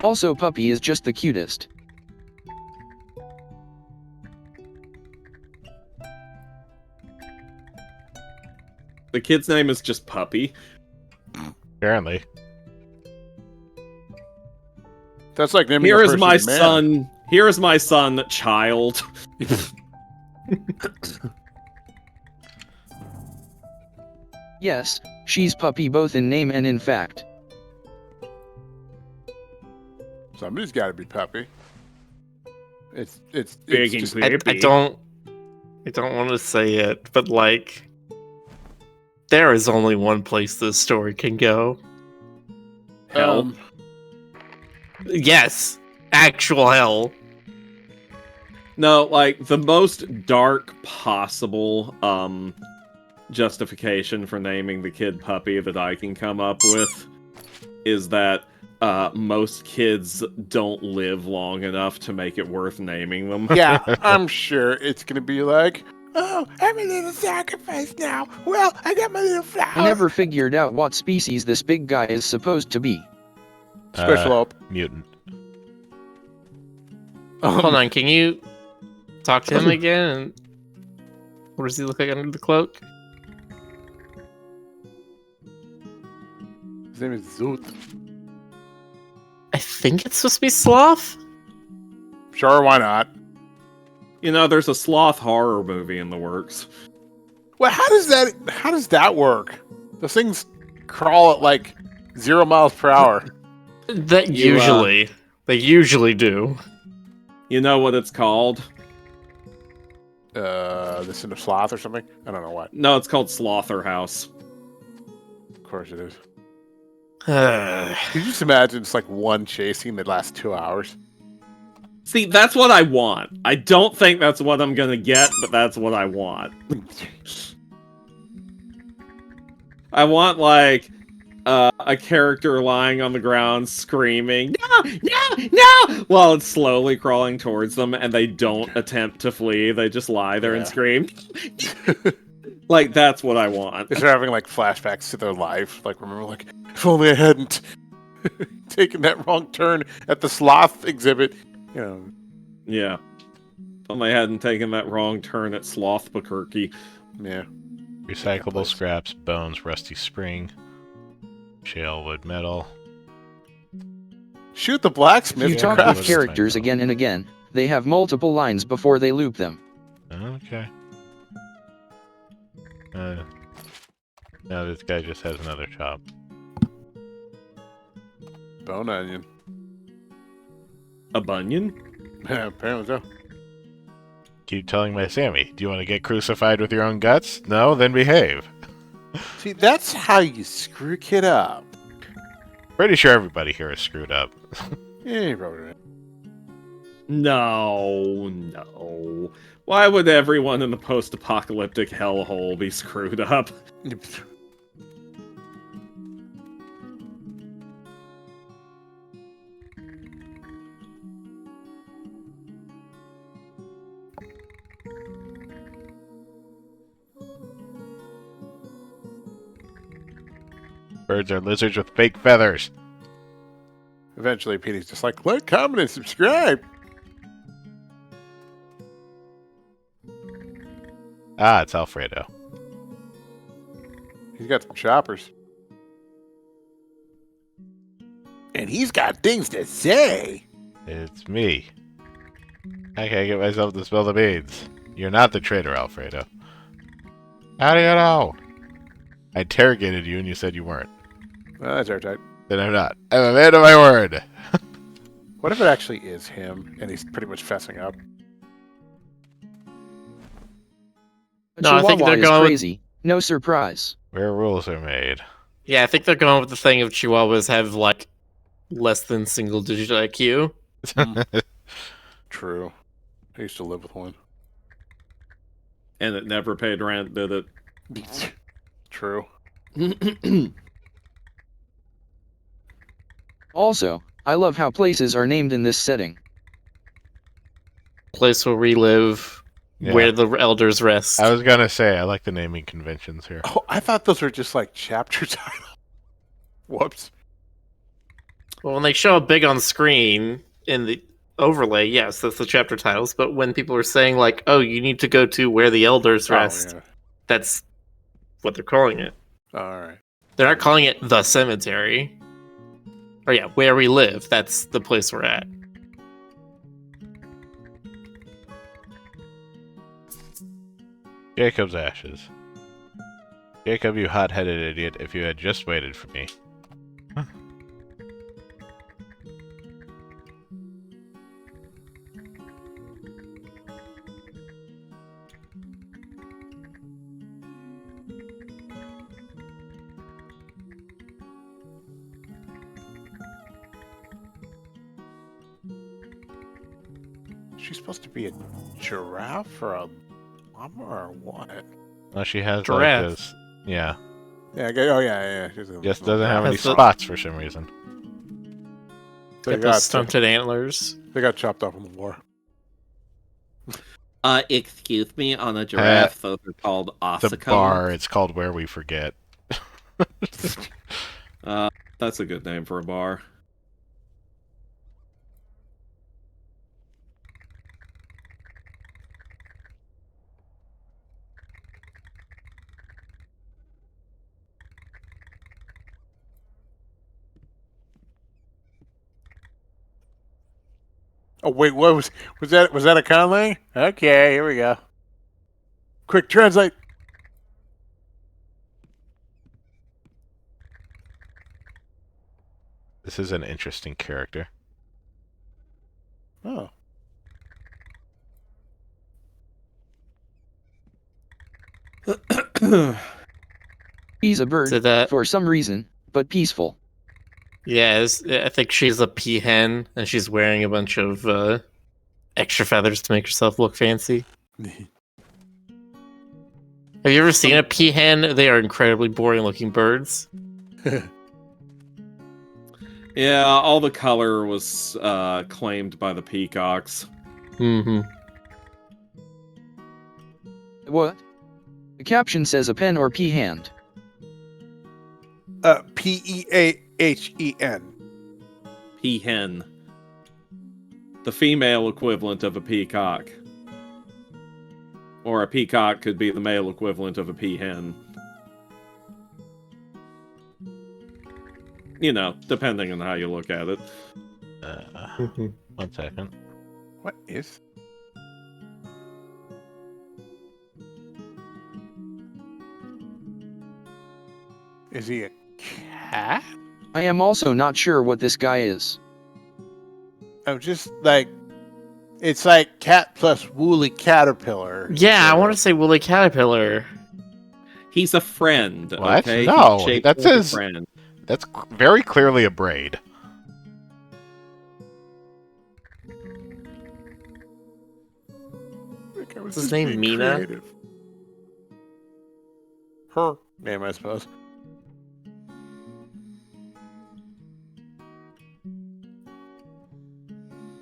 Also, Puppy is just the cutest. The kid's name is just Puppy. Apparently. That's like naming Here a is person my man. son. Here is my son, child. Yes, she's Puppy both in name and in fact. Somebody's got to be Puppy. It's Big and just, clear. I don't want to say it, but like, there is only one place this story can go. Hell. Yes, actual hell. No, like the most dark possible justification for naming the kid Puppy that I can come up with is that most kids don't live long enough to make it worth naming them. yeah, I'm sure it's gonna be like, oh, I'm a little sacrifice now. Well, I got my little flower. I never figured out what species this big guy is supposed to be. Special op. Mutant. Hold on, can you talk to him again? And what does he look like under the cloak? His name is Zoot. I think it's supposed to be sloth. Sure, why not? You know, there's a sloth horror movie in the works. Well, how does that work? Those things crawl at like 0 miles per hour. That they usually do. You know what it's called? The Sin of Sloth or something? I don't know what. No, it's called Slaughterhouse. Of course it is. Could you just imagine it's like one chase scene that lasts 2 hours? See, that's what I want. I don't think that's what I'm gonna get, but that's what I want. I want, like, a character lying on the ground screaming, no, no, no, while it's slowly crawling towards them, and they don't attempt to flee. They just lie there and Yeah. scream. Like, that's what I want. They're having like flashbacks to their life. Like, remember, like, if only I hadn't taken that wrong turn at the sloth exhibit. You know, Yeah. If I hadn't taken that wrong turn at Slothbuquerque. yeah. Recyclable place. scraps, bones, rusty spring, shale wood metal. Shoot the If blacksmith. you Yeah, talk that with was characters fine, though. again and again, they have multiple lines before they loop them. Okay. Now this guy just has another chop. Bone onion. A bunion? Apparently so. Keep telling my Sammy, do you want to get crucified with your own guts? No? Then behave. See, that's how you screw a kid up. Pretty sure everybody here is screwed up. Yeah, you're probably right. No. Why would everyone in the post-apocalyptic hellhole be screwed up? Birds are lizards with fake feathers. Eventually, Petey's just like, like, comment, and subscribe. Ah, it's Alfredo. He's got some choppers. And he's got things to say. It's me. I can't get myself to spill the beans. You're not the traitor, Alfredo. How do you know? I interrogated you and you said you weren't. Well, that's airtight. Then I'm not. I'm a man of my word. What if it actually is him and he's pretty much fessing up? A No, I think Chihuahua they're is going with- crazy. No surprise. Where rules are made. Yeah, I think they're going with the thing of Chihuahuas have like less than single-digit IQ. True. I used to live with one. And it never paid rent, did it? True. Also, I love how places are named in this setting. Place where we live, Yeah. where the elders rest. I was gonna say, I like the naming conventions here. Oh, I thought those were just like chapter titles. Whoops. Well, when they show up big on screen in the overlay, yes, that's the chapter titles. But when people are saying like, "Oh, you need to go to where the elders rest," Oh, that's what they're calling it. yeah. All right. They're not calling it the cemetery. Or yeah, where we live. That's the place we're at. Jacob's ashes. Jacob, you hot-headed idiot, if you had just waited for me. She's supposed to be a giraffe or a llama or what? Well, she has Giraffe. like this. Yeah. Yeah. Oh, yeah. She's a Just doesn't have any That's the- spots for some reason. They Got those got, stunted antlers. they got chopped off in the war. Excuse me, on a giraffe, those are called The ossicles. bar, it's called Where We Forget. That's a good name for a bar. Oh wait, what was that? Was that a Conley? Okay, here we go. Quick translate. This is an interesting character. Oh, He's a bird, So that for some reason, but peaceful. yeah, I think she's a peahen, and she's wearing a bunch of extra feathers to make herself look fancy. Have you ever seen a peahen? They are incredibly boring looking birds. Yeah, all the color was claimed by the peacocks. Mm-hmm. What? The caption says a pen or pea hand. Peahen. Peahen. The female equivalent of a peacock. Or a peacock could be the male equivalent of a peahen. You know, depending on how you look at it. Mhm. 1 second. What is? Is he a cat? I am also not sure what this guy is. I'm just like, it's like cat plus woolly caterpillar. Yeah, I want to say woolly caterpillar. He's a friend, What? okay? No, He's shaped that like a says- friend. That's very clearly a braid. What's his name, Mina? Her name, I suppose.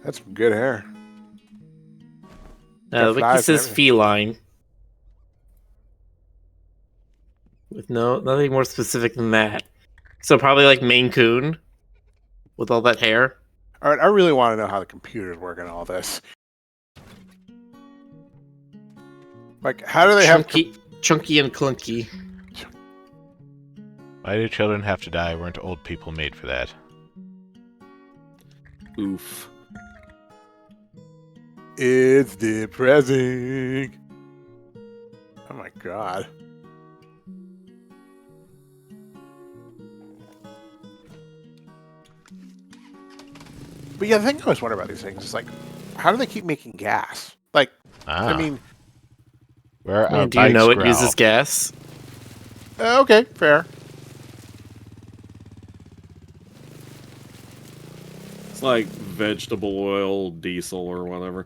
That's some good hair. Got Wiki flies and says everything. feline. With nothing more specific than that. So probably like Maine Coon with all that hair. All right, I really want to know how the computers work in all this. Like, how do they have? Chunky and clunky. Why do children have to die? Weren't old people made for that? Oof. It's depressing. Oh my god. But yeah, the thing I always wonder about these things is like, how do they keep making gas? Like, Ah, I mean, where our Do you know bikes it growl. uses gas? okay, fair. It's like vegetable oil, diesel, or whatever.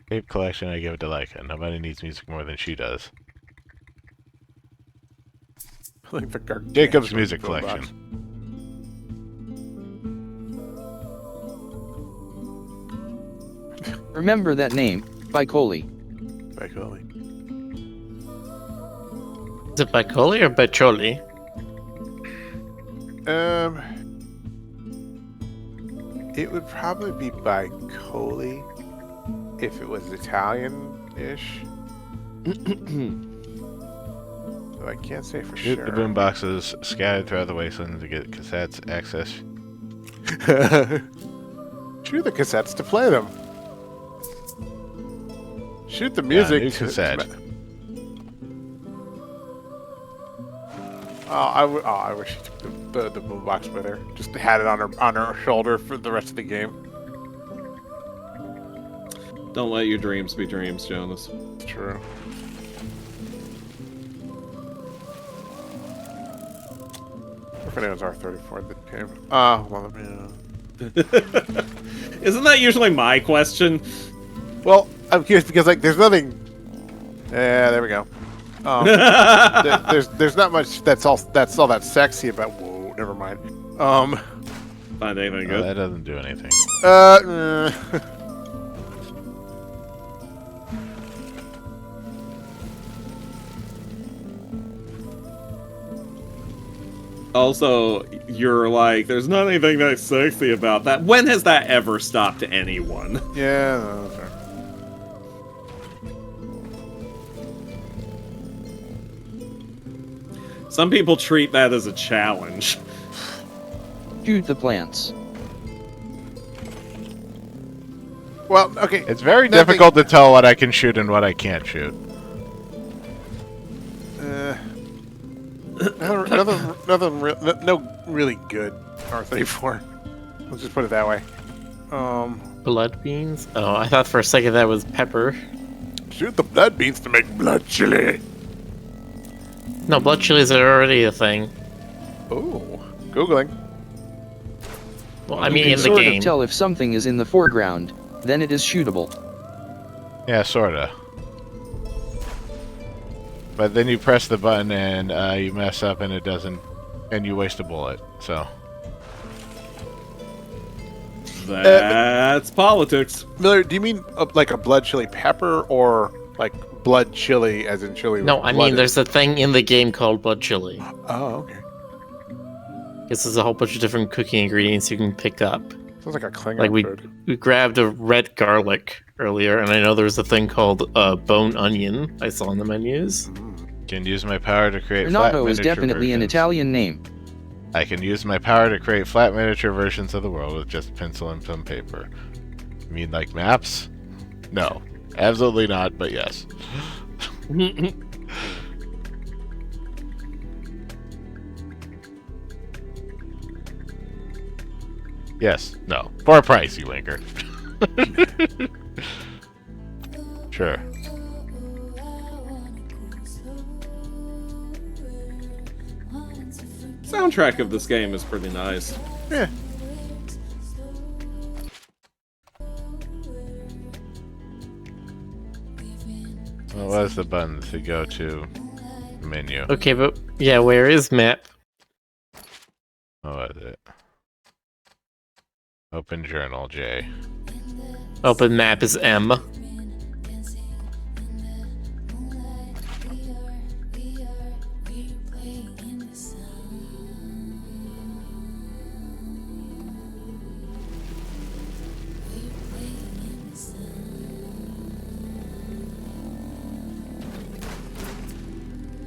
Tape collection, I give it to Laika. Nobody needs music more than she does. Like the gargantuan Jacob's music boombox. collection. Remember that name, Bicoli. Like, holy. Is it Bicoli or Bicoli? It would probably be by Coley if it was Italian-ish. So I can't say for Shoot sure. the boom boxes scattered throughout the wasteland to get cassettes access. Shoot the cassettes to play them. Shoot the music. new cassette. I wish she took the boombox with her. Just had it on her shoulder for the rest of the game. Don't let your dreams be dreams, Jonas. It's true. If anyone's R34 that came. Well, yeah. Isn't that usually my question? Well, I'm curious because like there's nothing. Yeah, there we go. There's not much that's all that sexy about. Whoa, never mind. Find anything Oh, good? that doesn't do anything. Also, you're like, there's not anything that's sexy about that. When has that ever stopped anyone? Yeah, no, that's fair. Some people treat that as a challenge. Shoot the plants. Well, okay. It's very Nothing- difficult to tell what I can shoot and what I can't shoot. No really good R34. Let's just put it that way. Blood beans? Oh, I thought for a second that was pepper. Shoot the blood beans to make blood chili. No, blood chilies are already a thing. Oh, googling. Well, I You mean can in the sort game. of tell if something is in the foreground, then it is shootable. Yeah, sorta. But then you press the button and you mess up and it doesn't, and you waste a bullet. So That's politics. Miller, do you mean like a blood chili pepper or like blood chili as in chili? No, with I blood mean in there's a thing in the game called blood chili. Oh, okay. Guess there's a whole bunch of different cooking ingredients you can pick up. Sounds like a Klingon Like food. we grabbed a red garlic earlier, and I know there was a thing called bone onion I saw on the menus. Can use my power to create flat Renato is miniature definitely an versions. Italian name. I can use my power to create flat miniature versions of the world with just pencil and some paper. You mean like maps? No. Absolutely not, but yes. Yes. No. For a price, you linker. Sure. Soundtrack of this game is pretty nice. Yeah. What was the button to go to menu? Okay, but yeah, where is map? What was it? Open journal, J. Open map is M.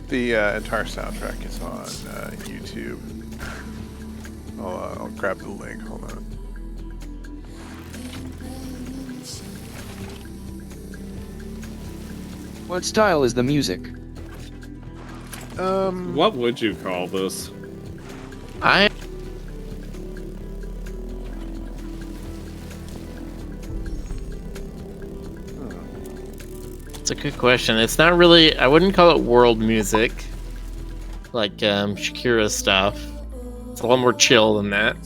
The entire soundtrack is on YouTube. I'll grab the link. Hold on. What style is the music? What would you call this? I It's a good question. It's not really. I wouldn't call it world music, like Shakira stuff. It's a lot more chill than that.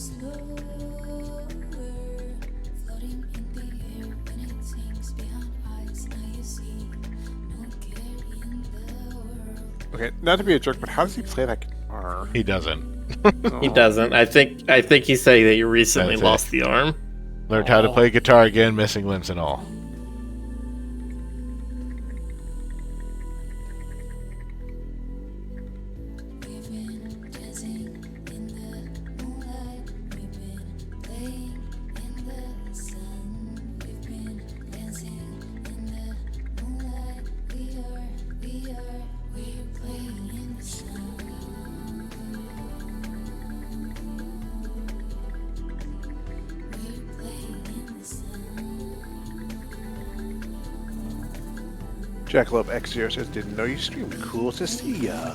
Okay, not to be a jerk, but how does he play that guitar? He doesn't. He doesn't. I think he's saying that you recently That's it. lost the arm. Learned how to play guitar again, missing limbs and all. Jackalope X0 says, didn't know you streamed. Cool to see ya.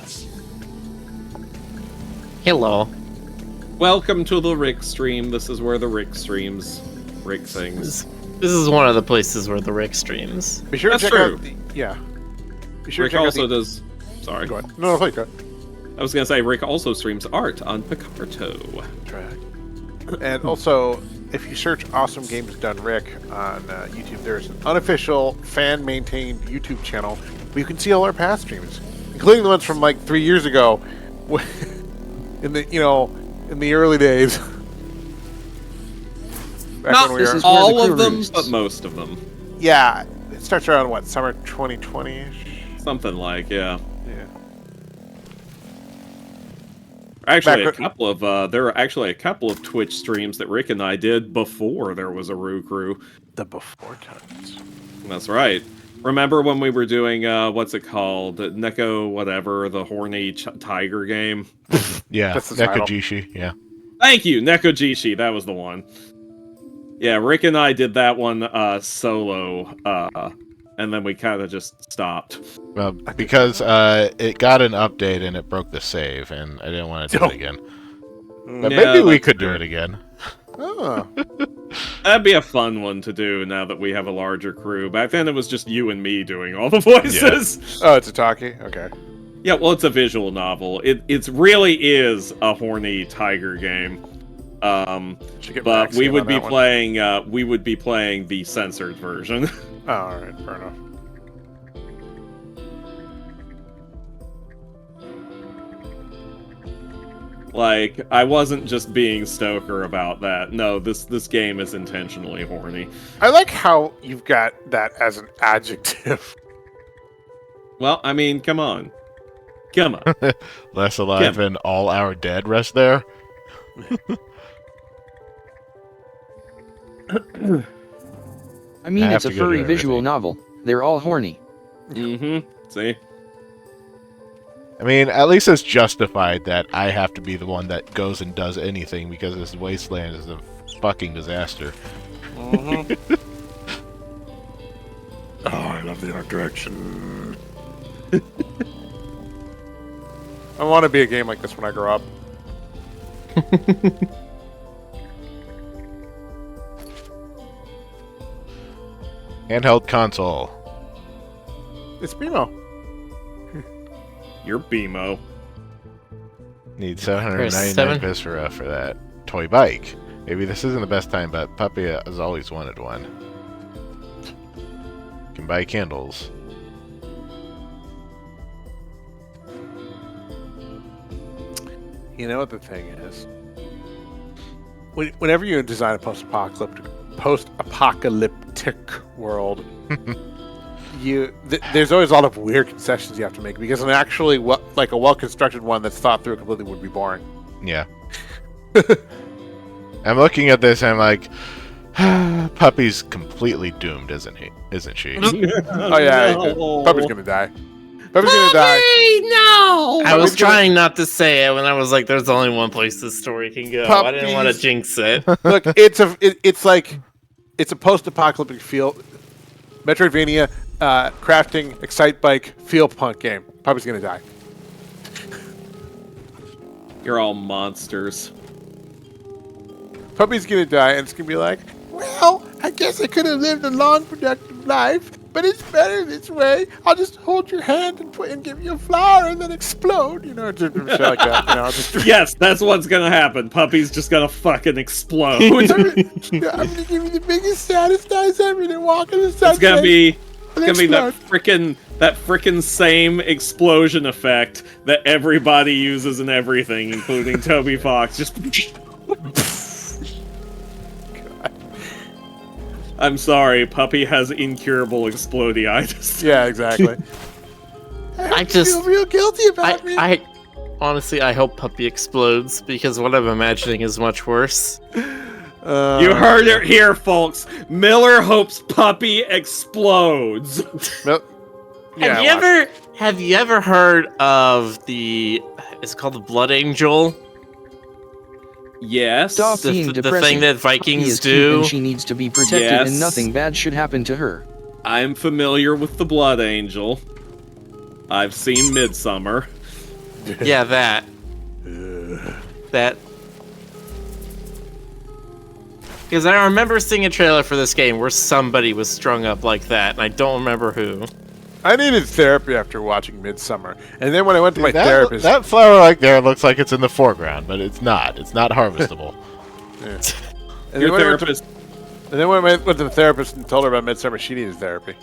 Hello. Welcome to the Rick stream. This is where the Rick streams Rick things. This is one of the places where the Rick streams. Be sure That's to check true. out the... Yeah. Be sure Rick to check also out the... does. Sorry. Go ahead. No, please go ahead. I was gonna say Rick also streams art on Picarto. Track. And also, if you search Awesome Games Done Rick on YouTube, there's an unofficial, fan-maintained YouTube channel where you can see all our past streams, including the ones from like 3 years ago, in the early days. Back Not when we were, is where all the of crew them, roosts. but most of them. yeah, it starts around what, summer 2020-ish. Something like, yeah. Yeah. Actually, Back- there are actually a couple of Twitch streams that Rick and I did before there was a Roo Crew. The before times. That's right. Remember when we were doing, what's it called? Neko whatever, the horny tiger game? Yeah, That's the title. Nekajishi, yeah. Thank you, Nekojishi, that was the one. Yeah, Rick and I did that one solo, and then we kind of just stopped. Well, because it got an update and it broke the save, and I didn't want to do Oh. it again. But Yeah, maybe we that's could do fair. it again. Oh. That'd be a fun one to do now that we have a larger crew. Back then it was just you and me doing all the voices. Oh, it's a talkie? Okay. Yeah, well, it's a visual novel. It really is a horny tiger game. Should get But we Maxine would on be that one. playing the censored version. Oh, alright, fair enough. Like, I wasn't just being Stoker about that. No, this game is intentionally horny. I like how you've got that as an adjective. Well, I mean, come on. Come on. Less alive Yeah. and all our dead rest there. I mean, I have it's a to go furry to visual everything. novel. They're all horny. Mm-hmm. See? I mean, at least it's justified that I have to be the one that goes and does anything because this wasteland is a fucking disaster. Mm-hmm. Oh, I love the art direction. I want to be a game like this when I grow up. Handheld console. It's BMO. You're BMO. Need 799 7. Viscera for that. Toy bike. Maybe this isn't the best time, but Puppy has always wanted one. Can buy candles. You know what the thing is? Whenever you design a post-apocalyptic world, there's always a lot of weird concessions you have to make because an actually like a well-constructed one that's thought through completely would be boring. Yeah. I'm looking at this and I'm like, Puppy's completely doomed, isn't he? Isn't she? Oh yeah, No. Puppy's gonna die. Puppy's gonna die. No! I was trying not to say it when I was like, "There's only one place this story can go." I didn't want to Puppies. jinx it. Look, it's a post-apocalyptic feel, Metroidvania, crafting, excite bike, feel punk game. Puppy's gonna die. You're all monsters. Puppy's gonna die, and it's gonna be like, well, I guess I could have lived a long, productive life, but it's better this way. I'll just hold your hand and give you a flower and then explode, just shit like that. Just Yes, that's what's gonna happen. Puppy's just gonna fucking explode. I'm gonna give you the biggest, saddest eyes ever and walk in the sunset. It's gonna be that explode. frickin' same explosion effect that everybody uses in everything, including Toby Fox. Just I'm sorry, Puppy has incurable explodeitis. Yeah, exactly. I just feel real guilty about me. I honestly, I hope Puppy explodes because what I'm imagining is much worse. You heard it here, folks. Miller hopes Puppy explodes. Have you ever heard of it's called the Blood Angel? Yes. Stop being The depressing. thing that Puppy Vikings is cute do. and she needs to be protected Yes. and nothing bad should happen to her. I'm familiar with the Blood Angel. I've seen Midsummer. Yeah, that. Because I remember seeing a trailer for this game where somebody was strung up like that, and I don't remember who. I needed therapy after watching Midsummer, and then when I went to my that, therapist, that flower right there looks like it's in the foreground, but it's not. It's not harvestable. and Your then when I went to- therapist. and then when I went to the therapist and told her about Midsummer, she needed therapy.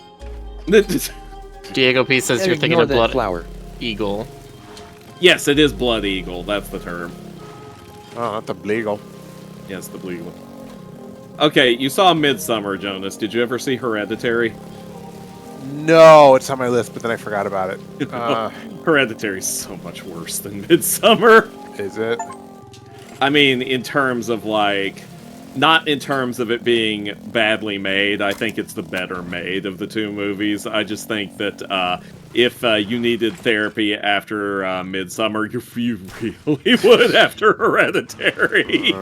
Diego P says And you're thinking ignore of that Blood flower. Eagle. Yes, it is Blood Eagle. That's the term. Oh, not the Bleagle. Yes, the Blue Eagle. Okay, you saw Midsummer, Jonas. Did you ever see Hereditary? No, it's on my list, but then I forgot about it. Hereditary's so much worse than Midsummer. Is it? I mean, in terms of not in terms of it being badly made. I think it's the better made of the two movies. I just think that if you needed therapy after Midsummer, you really would after Hereditary.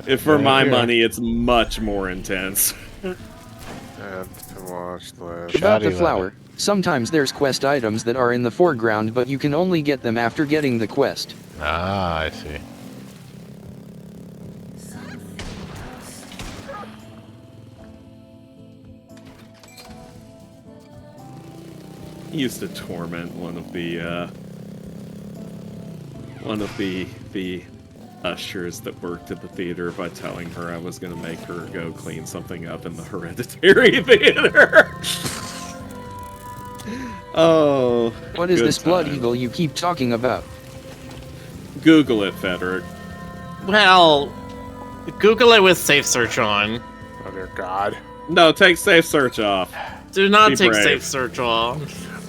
If for my money, it's much more intense. Have to watch this. About Shoddy the flower, sometimes there's quest items that are in the foreground but you can only get them after getting the quest. Ah, I see. He used to torment one of the ushers that worked at the theater by telling her I was going to make her go clean something up in the Hereditary theater. Oh. What is good this blood time. eagle you keep talking about? Google it, Frederick. Well, Google it with safe search on. Oh dear God. No, take safe search off. Do not Be take brave. safe search off.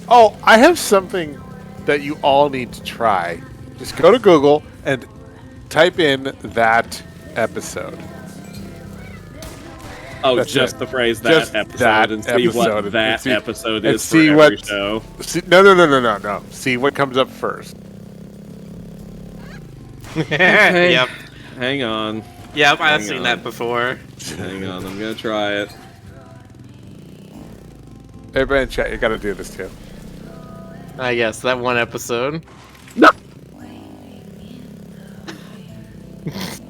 Oh, I have something that you all need to try. Just go to Google and type in that episode. Oh, That's just it. the phrase that Just episode that and see episode what and that see- episode and is for see every what- show. See, no. See what comes up first. Okay. Yep. Hang on. Yep, I've Hang seen on. that before. Hang on. I'm gonna try it. Everybody in chat, you got to do this too. I guess that one episode.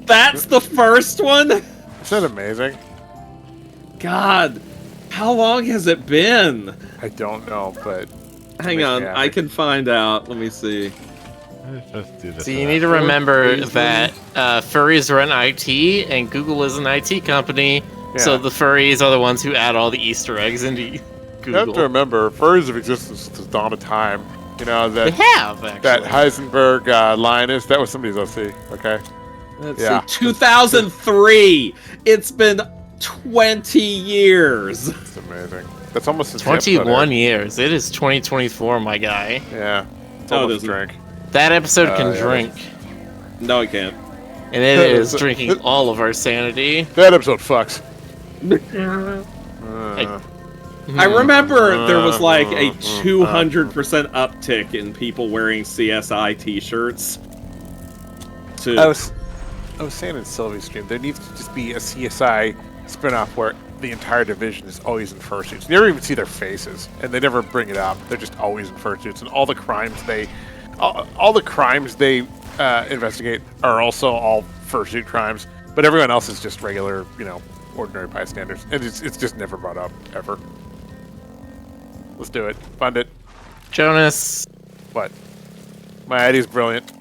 That's the first one? Isn't that amazing? God. How long has it been? I don't know, but Hang Makes on. me I happy. can find out. Let me see. Let's just do this. So you and need to that. remember that furries run IT, and Google is an IT company. So Yeah. the furries are the ones who add all the Easter eggs into you have to Google. remember, furries have existed since the dawn of time. You know They that have, actually. that Heisenberg Linus, that was somebody's OC. Okay. Let's Yeah. see. 2003. It's been 20 years. It's amazing. That's almost as the episode 21 aired. years. It is 2024, my guy. Yeah. It's Oh, it almost isn't. drink. That episode can yeah. drink. No, I can't. And it is drinking all of our sanity. That episode fucks. I remember there was like a Mm-hmm. 200% uptick in people wearing CSI t-shirts. I was saying in Sylvie's stream, there needs to just be a CSI spinoff where the entire division is always in fursuits. You never even see their faces, and they never bring it up. They're just always in fursuits, and all the crimes they investigate are also all fursuit crimes. But everyone else is just regular, ordinary bystanders, and it's just never brought up ever. Let's do it. Fund it. Jonas. What? My idea's brilliant.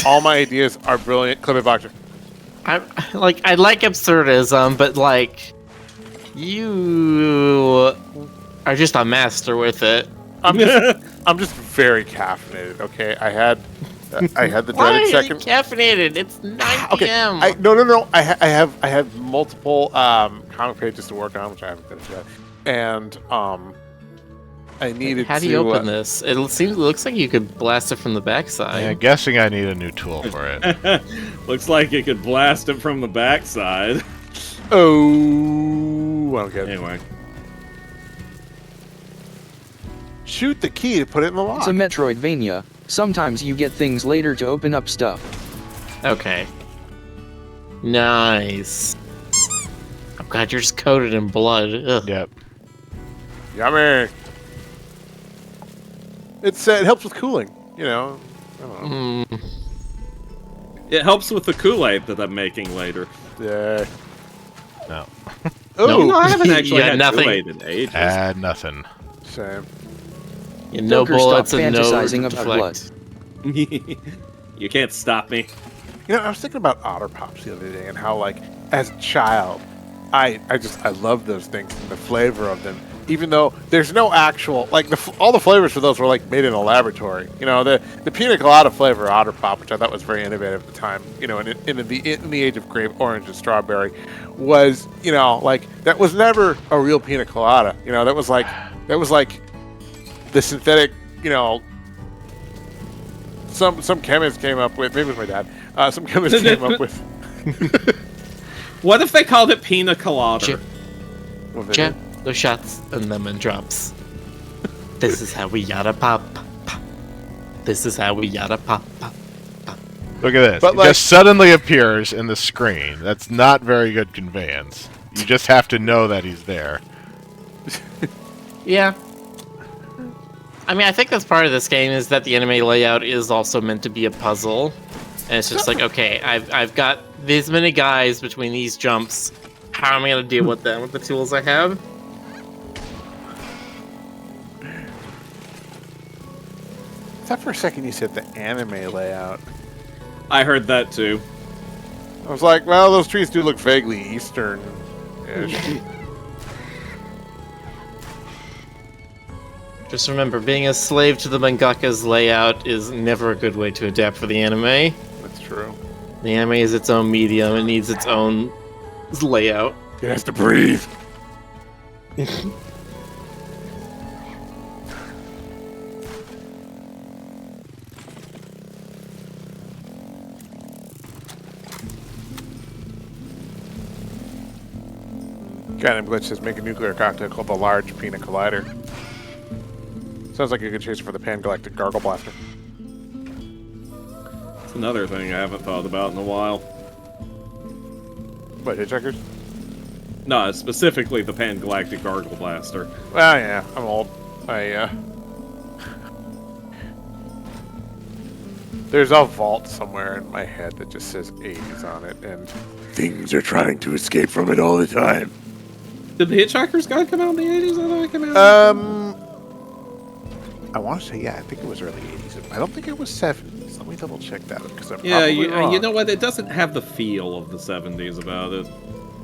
All my ideas are brilliant. Clip it, Boxer. I like absurdism, but like you are just a master with it. I'm just very caffeinated. Okay, I had the Why dreaded are you second. caffeinated? It's 9 Okay, p.m. no. I have multiple comic pages to work on, which I haven't finished yet, and I needed. How do you open this? It looks like you could blast it from the backside. Yeah, guessing I need a new tool for it. Looks like you could blast it from the backside. Oh, I don't get it. Anyway. Shoot the key to put it in the lock. It's a Metroidvania. Sometimes you get things later to open up stuff. Okay. Nice. Oh god, you're just coated in blood. Ugh. Yep. Yummy. It helps with cooling. I don't know. Mm. It helps with the Kool-Aid that I'm making later. Yeah. No. Oh, No, I haven't You actually got had nothing. Kool-Aid in ages. Add nothing. same. Yeah, no Joker, bullets stop and no fantasizing about deflect. You can't stop me. I was thinking about Otter Pops the other day and how, like, as a child, I love those things and the flavor of them. Even though there's no actual, like, all the flavors for those were, like, made in a laboratory. The pina colada flavor of Otter Pop, which I thought was very innovative at the time, in the age of grape, orange, and strawberry, was, like, that was never a real pina colada. That was like the synthetic, some chemist came up with, maybe it was my dad, some chemist came up with. What if they called it pina colada? Chip. what they Check did. the shots and lemon drops. This is how we yada pop. Pop. This is how we yada pop. Pop. Look at this. But, It like- just suddenly appears in the screen. That's not very good conveyance. You just have to know that he's there. Yeah. I mean, I think that's part of this game is that the anime layout is also meant to be a puzzle, and it's just like, okay, I've got this many guys between these jumps. How am I gonna deal with them with the tools I have? I thought for a second you said the anime layout. I heard that too. I was like, well, those trees do look vaguely Eastern-ish. Just remember, being a slave to the mangaka's layout is never a good way to adapt for the anime. That's true. The anime is its own medium; it needs its own layout. It has to breathe. Guy named Glitch says make a nuclear cocktail called the Large Pina Collider. Sounds like a good chase for the Pan-Galactic Gargle Blaster. It's another thing I haven't thought about in a while. What, Hitchhikers? No, specifically the Pan-Galactic Gargle Blaster. Well, yeah, I'm old. There's a vault somewhere in my head that just says 80s on it, and things are trying to escape from it all the time. Did the Hitchhiker's Guide come out in the 80s? I thought it came out. I want to say, yeah, I think it was early 80s. I don't think it was 70s. Let me double check that, because I'm Yeah, probably wrong. you know what? It doesn't have the feel of the 70s about it.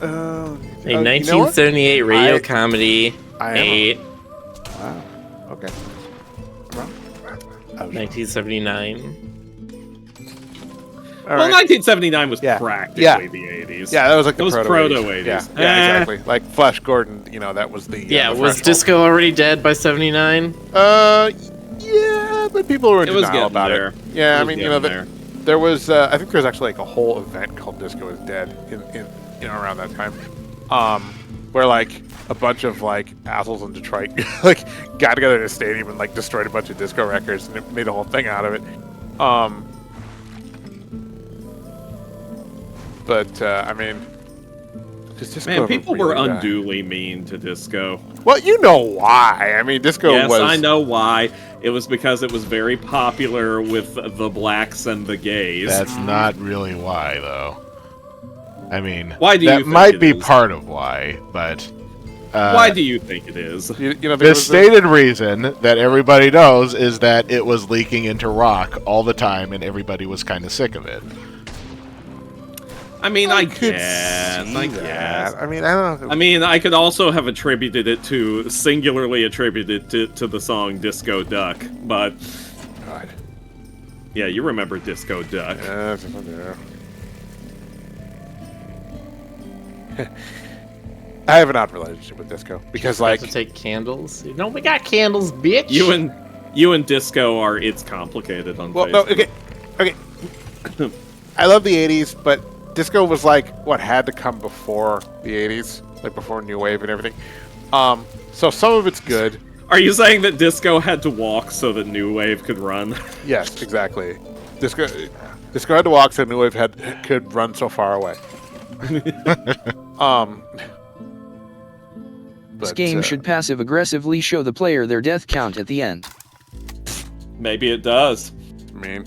A 1978 radio comedy. I am 8. Wow. Okay. I'm wrong. I was wrong. 1979. All Well, right. 1979 was Yeah. practically Yeah. the 80s. Yeah, that was like the It was proto-80s. proto-80s. Yeah, exactly. Like Flash Gordon, you know, that was the Yeah, the was threshold. disco already dead by 79? Yeah, but people were in It was denial getting about there. it. Yeah, It I was mean, you know, getting there. there was, I think there was actually like a whole event called Disco is Dead in around that time, where like a bunch of like assholes in Detroit like got together in a stadium and like destroyed a bunch of disco records and it made a whole thing out of it. But I mean, does disco Man, ever people were really die? unduly mean to disco. Well, you know why? I mean, disco Yes, was. I know why. It was because it was very popular with the blacks and the gays. That's not really why, though. I mean, Why do you that think might it be is? part of why, but Why do you think it is? You know, there the was stated reason that everybody knows is that it was leaking into rock all the time, and everybody was kind of sick of it. I mean, I could guess. see I that. guess. I mean, I don't know. I mean, I could also have singularly attributed to the song Disco Duck, but God. yeah, you remember Disco Duck. Yeah. I have an odd relationship with disco because, like, To take candles? You know, we got candles, bitch! You and Disco are It's Complicated on well, Facebook. no, okay. I love the '80s, but disco was like what had to come before the '80s, like before new wave and everything. So some of it's good. Are you saying that Disco had to walk so that New Wave could run? Yes, exactly. Disco had to walk so new wave could run so far away. This But, game should passive-aggressively show the player their death count at the end. Maybe it does. I mean,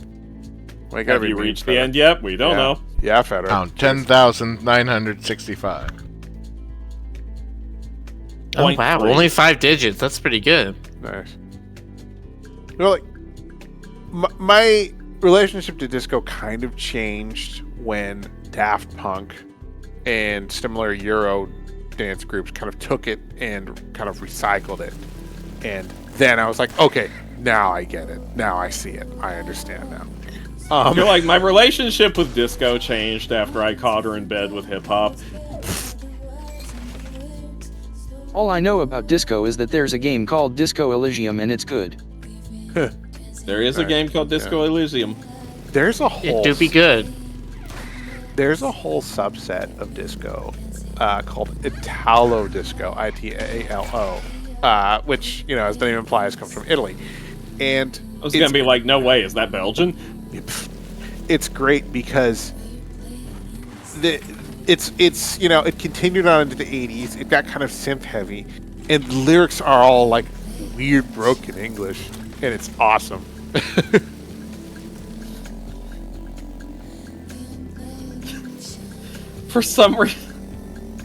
we gotta Have be you mean, reached the Federer. end yet? We don't Yeah. know. Yeah, Federer. Count 10,965. Oh, Point wow, 3. only 5 digits. That's pretty good. Nice. You know, like, my relationship to disco kind of changed when Daft Punk and similar Euro dance groups kind of took it and kind of recycled it. And then I was like, okay, now I get it. Now I see it. I understand now. You're like, my relationship with disco changed after I caught her in bed with hip hop. All I know about disco is that there's a game called Disco Elysium and it's good. There is a game called Disco Elysium. There's a whole It do be good. there's a whole subset of disco called Italo disco, Italo, which, you know, as the name implies, comes from Italy. And I was gonna be like, no way, is that Belgian? it's great because it's you know, it continued on into the 80s. It got kind of synth heavy, and the lyrics are all like weird broken English, and it's awesome. For some reason,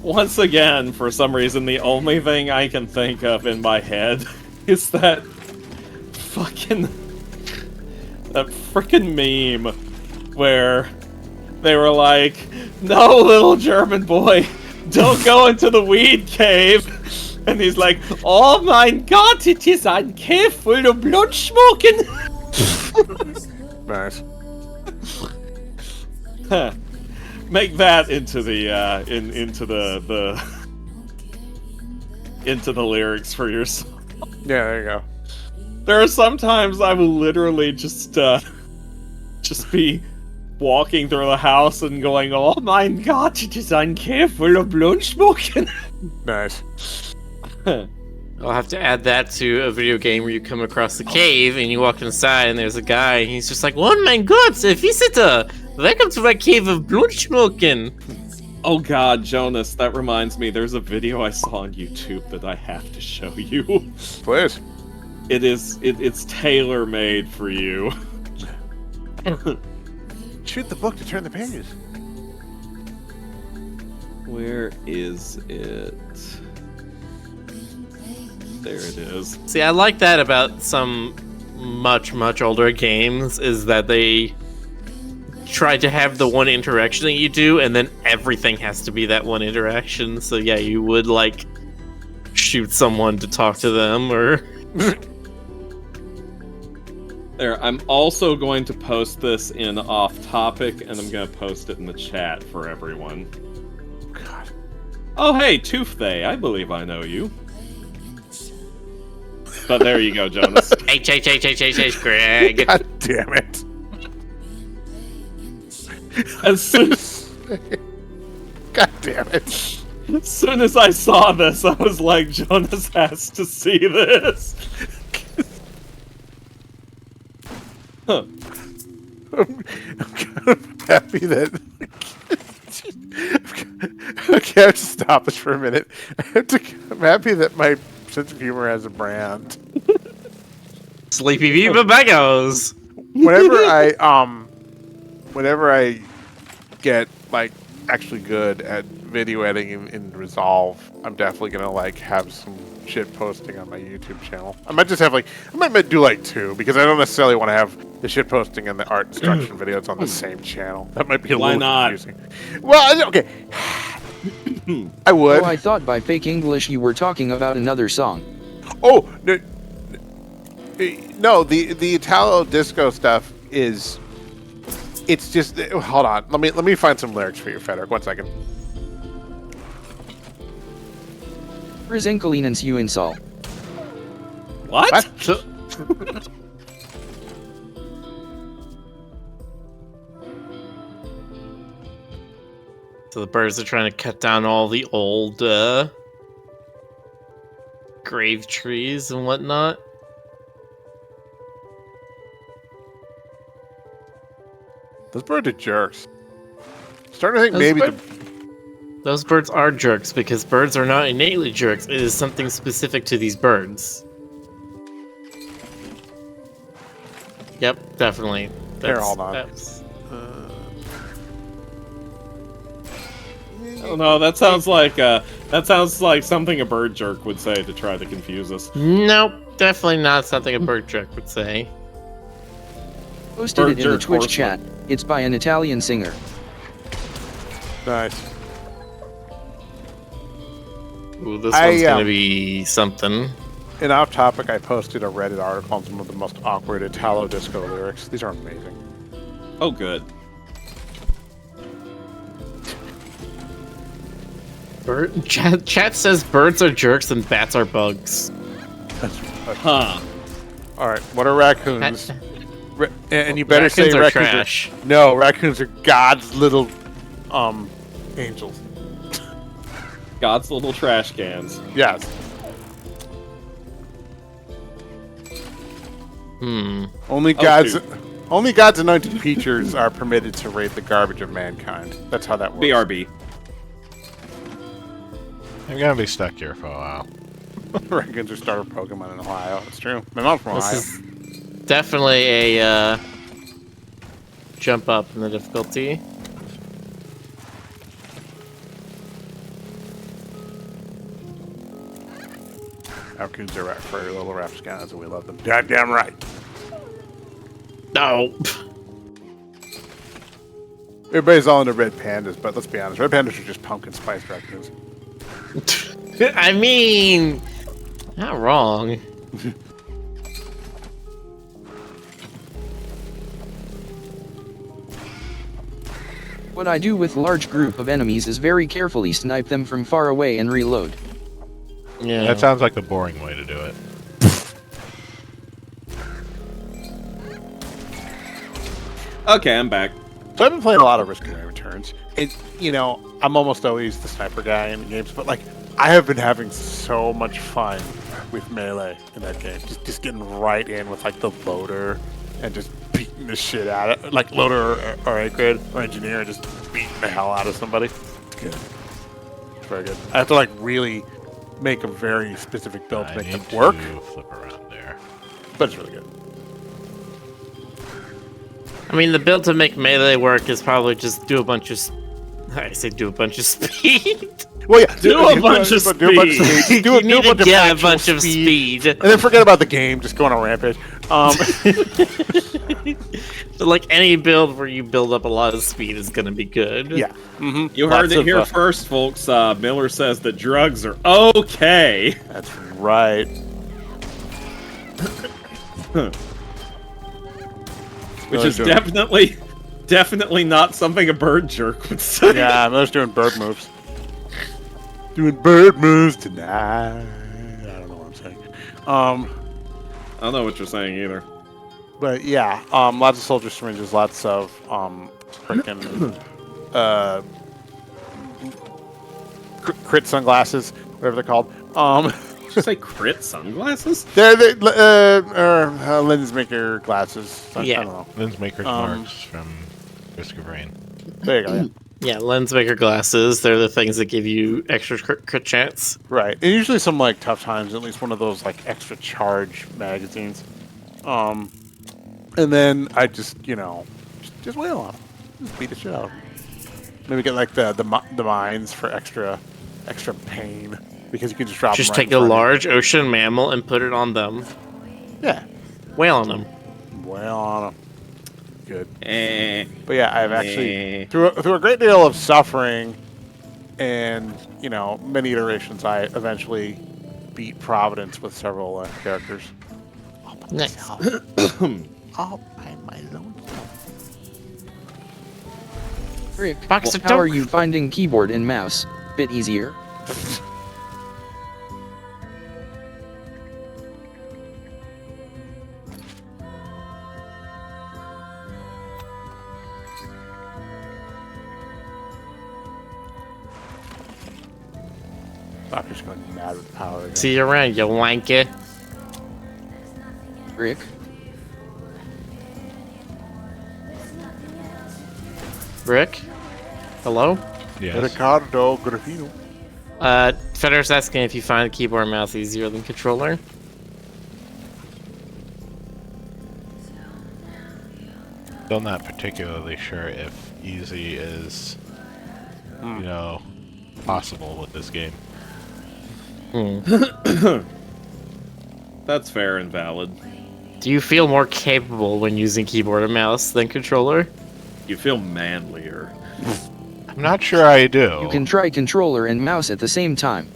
once again, for some reason, the only thing I can think of in my head is that frickin' meme where they were like, no, little German boy, don't go into the weed cave. And he's like, oh mein Gott, it is ein cave full of blood smoking. Nice. Huh. Make that into the into the lyrics for your song. Yeah, there you go. There are sometimes I will literally just be walking through the house and going, oh mein Gott, it is ein cave full of blood smoking. Nice. I'll have to add that to a video game where you come across the cave and you walk inside and there's a guy and he's just like, "Oh my God, a visitor! Welcome to my cave of blood-smoking." Oh god, Jonas, that reminds me, there's a video I saw on YouTube that I have to show you. Please. It's tailor-made for you. Shoot the book to turn the pages. Where is it? There it is. See, I like that about some much, much older games, is that they try to have the one interaction that you do, and then everything has to be that one interaction. So yeah, you would, like, shoot someone to talk to them, or... There, I'm also going to post this in off-topic, and I'm going to post it in the chat for everyone. God. Oh, hey, Toothday, I believe I know you. But there you go, Jonas. H, Greg. God damn it. As soon God damn it. as soon as I saw this, I was like, Jonas has to see this. Huh. I'm kind of happy that. Okay, I have to stop this for a minute. I'm happy that my sense of humor has a brand. Sleepy Beaver Bagos. Whenever I get like actually good at video editing in Resolve, I'm definitely gonna like have some shit posting on my YouTube channel. I might do like 2, because I don't necessarily want to have the shit posting and the art instruction videos on the same channel. That might be a Why little not? confusing. Well, okay. I would. Oh, I thought by fake English you were talking about another song. Oh, no, the Italo disco stuff is. It's just. Hold on. Let me find some lyrics for you, Frederick. 1 second. Rizinkolinens Uinsal. What? So the birds are trying to cut down all the old grave trees and whatnot. Those birds are jerks. Starting to think Those birds are jerks, because birds are not innately jerks. It is something specific to these birds. Yep, definitely. Here, hold on. Oh no, that sounds like something a bird jerk would say to try to confuse us. Nope, definitely not something a bird jerk would say. Posted Bird it in the jerk Twitch horseman. chat. It's by an Italian singer. Nice. Ooh, this one's gonna be something. And off topic, I posted a Reddit article on some of the most awkward Italo disco lyrics. These are amazing. Oh good. Chat says birds are jerks and bats are bugs. Huh. All right, what are raccoons? And you better Raccoons say are raccoons trash. No, raccoons are God's little angels. God's little trash cans. Yes. Only God's anointed creatures are permitted to raid the garbage of mankind. That's how that works. BRB. I'm gonna be stuck here for a while. Raccoons are starter Pokemon in Ohio. It's true. My mom's from Ohio. This is definitely a jump up in the difficulty. Raccoons are furry little rapscallions, and we love them. Goddamn right. No. Everybody's all into red pandas, but let's be honest, red pandas are just pumpkin spice raccoons. I mean, not wrong. What I do with large group of enemies is very carefully snipe them from far away and reload. Yeah. That sounds like the boring way to do it. Okay, I'm back. So I've been playing a lot of Risk and Returns. I'm almost always the sniper guy in the games, but like I have been having so much fun with melee in that game. Just getting right in with like the loader and just beating the shit out of it. Like loader or A grade or engineer, just beating the hell out of somebody. It's good. It's very good. I have to like really make a very specific build to make need it work, to flip around there. but it's really good. I mean, the build to make melee work is probably just do a bunch of. I say do a bunch of speed. Well, yeah, Do a bunch of speed. Do a bunch of speed. You need to get a actual bunch of speed. And then forget about the game. Just go on a rampage. But like any build where you build up a lot of speed is gonna be good. Yeah. Mm-hmm. You heard it here first, folks. Miller says that drugs are okay. That's right. Which is definitely not something a bird jerk would say. Yeah, I'm just doing bird moves. Doing bird moves tonight. I don't know what I'm saying. I don't know what you're saying either. But yeah, lots of soldier syringes, lots of freaking crit sunglasses, whatever they're called. Did you say crit sunglasses? They're lens maker glasses. I Yeah. don't know. Lens Maker's marks from Risk of Rain. There you go. Yeah. Yeah, lens maker glasses. They're the things that give you extra crit chance. Right, and usually some like Tough Times, at least one of those like extra charge magazines. And then I just just wail on them, just beat the shit out of them. Maybe get like the mines for extra pain because you can just drop. Just them right take in a front of large ocean mammal and put it on them. you. Yeah, Wail on them. wail on them. Good. But But yeah, I've actually through a great deal of suffering and many iterations, I eventually beat Providence with several characters. Nice. All by my own. Rick, Box of how are dope. you finding keyboard and mouse? Bit easier? Doctor's going mad with power again. See you around, you wanker. Rick, Rick? Hello? Yes. Ricardo Griffino. Federer's asking if you find keyboard and mouse easier than controller. Still not particularly sure if easy is, possible with this game. that's fair and valid. Do you feel more capable when using keyboard and mouse than controller? You feel manlier. I'm not sure I do. you can try controller and mouse at the same time.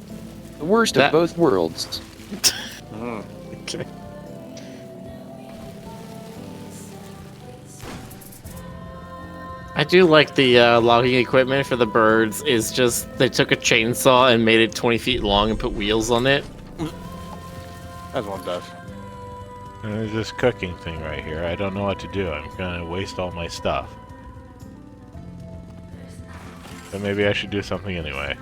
The worst That- of both worlds. Okay. I do like the logging equipment for the birds is just they took a chainsaw and made it 20 feet long and put wheels on it. As one does. There's this cooking thing right here. I don't know what to do. I'm gonna waste all my stuff. But maybe I should do something anyway.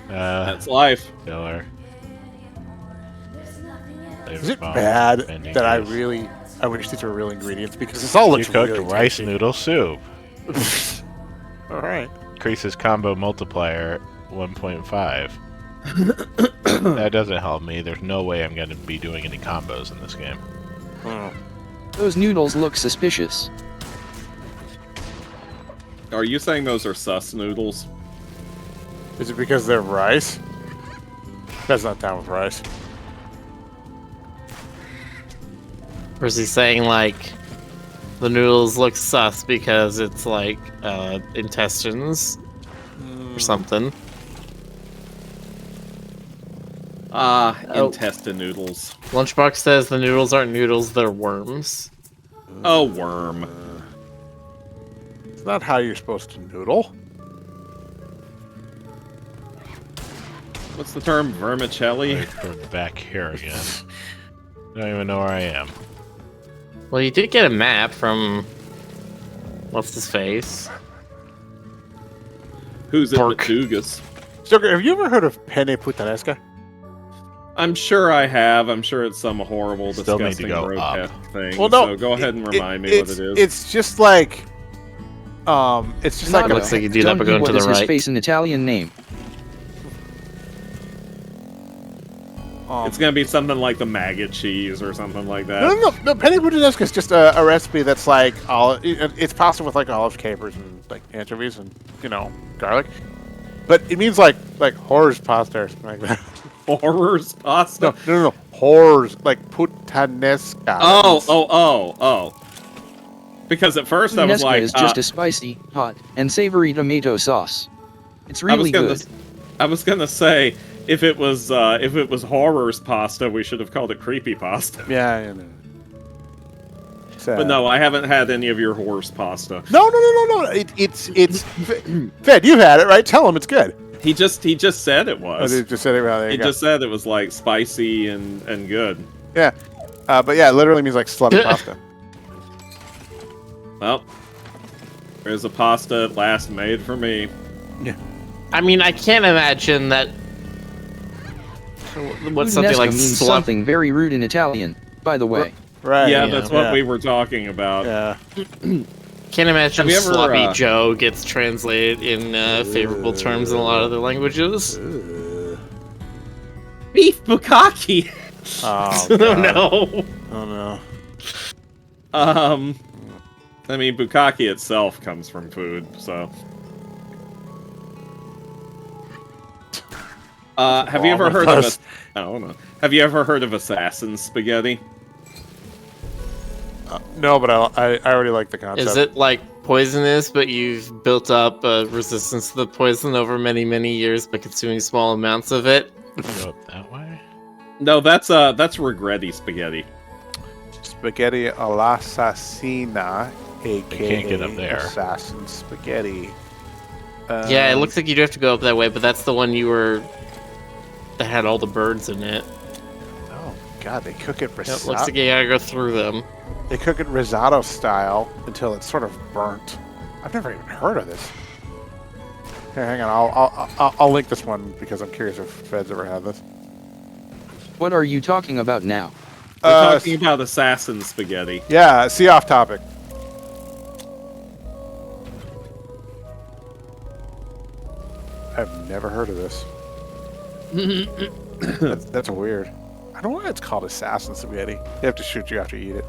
That's life. Killer. Is it bad that I wish these were real ingredients because this all You looks cooked really rice tasty. noodle soup. All right. Increases combo multiplier 1.5. That doesn't help me. There's no way I'm going to be doing any combos in this game. Hmm. Those noodles look suspicious. Are you saying those are sus noodles? Is it because they're rice? That's not down with rice. Or is he saying like the noodles look sus because it's like intestines or something? Intestine noodles. Lunchbox says the noodles aren't noodles, they're worms. A worm. It's not how you're supposed to noodle. What's the term? Vermicelli? Wait, we're back here again. Don't even know where I am. Well, you did get a map from what's his face? Who's in Pork. Matugas? Joker, have you ever heard of penne puttanesca? I'm sure I have. I'm sure it's some horrible, Still need to disgusting, go grotesque up. thing. Well, no, so go ahead and remind me what it is. It's just like, it's just like Nato. a Looks like you do that by Don't going what to the is his right. face an Italian name? It's gonna be something like the maggot cheese or something like that. No. Penne puttanesca is just a recipe that's like it's pasta with like olives, capers, and like anchovies and garlic. But it means like horrors pasta or something like that. Horrors pasta. No. Horrors like puttanesca. Oh. Because at first I was Puttanesca like, is just a spicy, hot, and savory tomato sauce. It's really good. I was gonna say if it was horrors pasta, we should have called it creepy pasta. Yeah. But no, I haven't had any of your horse pasta. No. It's Fed. You've had it, right? Tell him it's good. He just said it was. Oh, they just said it. Well, there you He go. just said it was like spicy and good. Yeah. But yeah, it literally means like slutty pasta. Well, there's a pasta at last made for me. I mean, I can't imagine that. What's something Puttanesca like means something very rude in Italian, by the way. Right. Yeah, that's what yeah. we were talking about. Yeah. Can't imagine Have you ever, sloppy Joe gets translated in favorable terms in a lot of other languages. Beef bukkake. Oh, Oh God. no. Oh no. I mean, bukkake itself comes from food, so. Have you ever wrong heard with of us? I don't know. Have you ever heard of assassin spaghetti? No, but I already like the concept. Is it like poisonous, but you've built up a resistance to the poison over many, many years by consuming small amounts of it? Go up that way? No, that's regretti spaghetti. Spaghetti all'assassina, aka can't get up there. assassin spaghetti. Yeah, it looks like you do have to go up that way, but that's the one that had all the birds in it. Oh God, they cook it It risotto. looks like you gotta go through them. They cook it risotto style until it's sort of burnt. I've never even heard of this. Here, hang on. I'll link this one because I'm curious if Fed's ever had this. What are you talking about now? We're talking about assassin spaghetti. Yeah, see off topic. I've never heard of this. That's weird. I don't know why it's called assassin spaghetti. They have to shoot you after you eat it.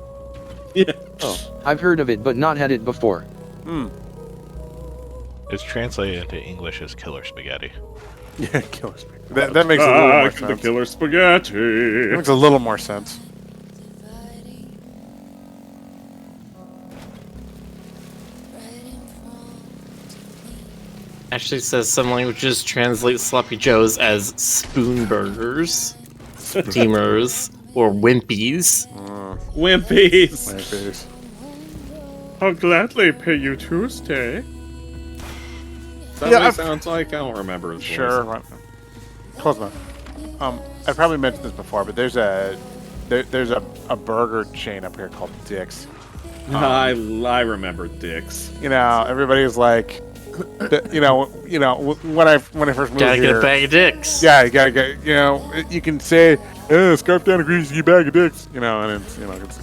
Yeah. Oh, I've heard of it but not had it before. It's translated into English as killer spaghetti. Yeah, killer spaghetti. That makes a little more The sense. killer spaghetti. That makes a little more sense. Actually says some languages translate sloppy joes as spoon burgers, steamers, or wimpies. Wimpies. My face. I'll gladly pay you Tuesday. That Yeah, I've- sounds like I don't remember his Sure. voice. Close enough. I probably mentioned this before, but there's a burger chain up here called Dick's. I remember Dick's. Everybody's like, when I first moved Gotta here. get a bag of dicks. Yeah, you gotta get. You can say, "Scarf down a greasy bag of dicks," and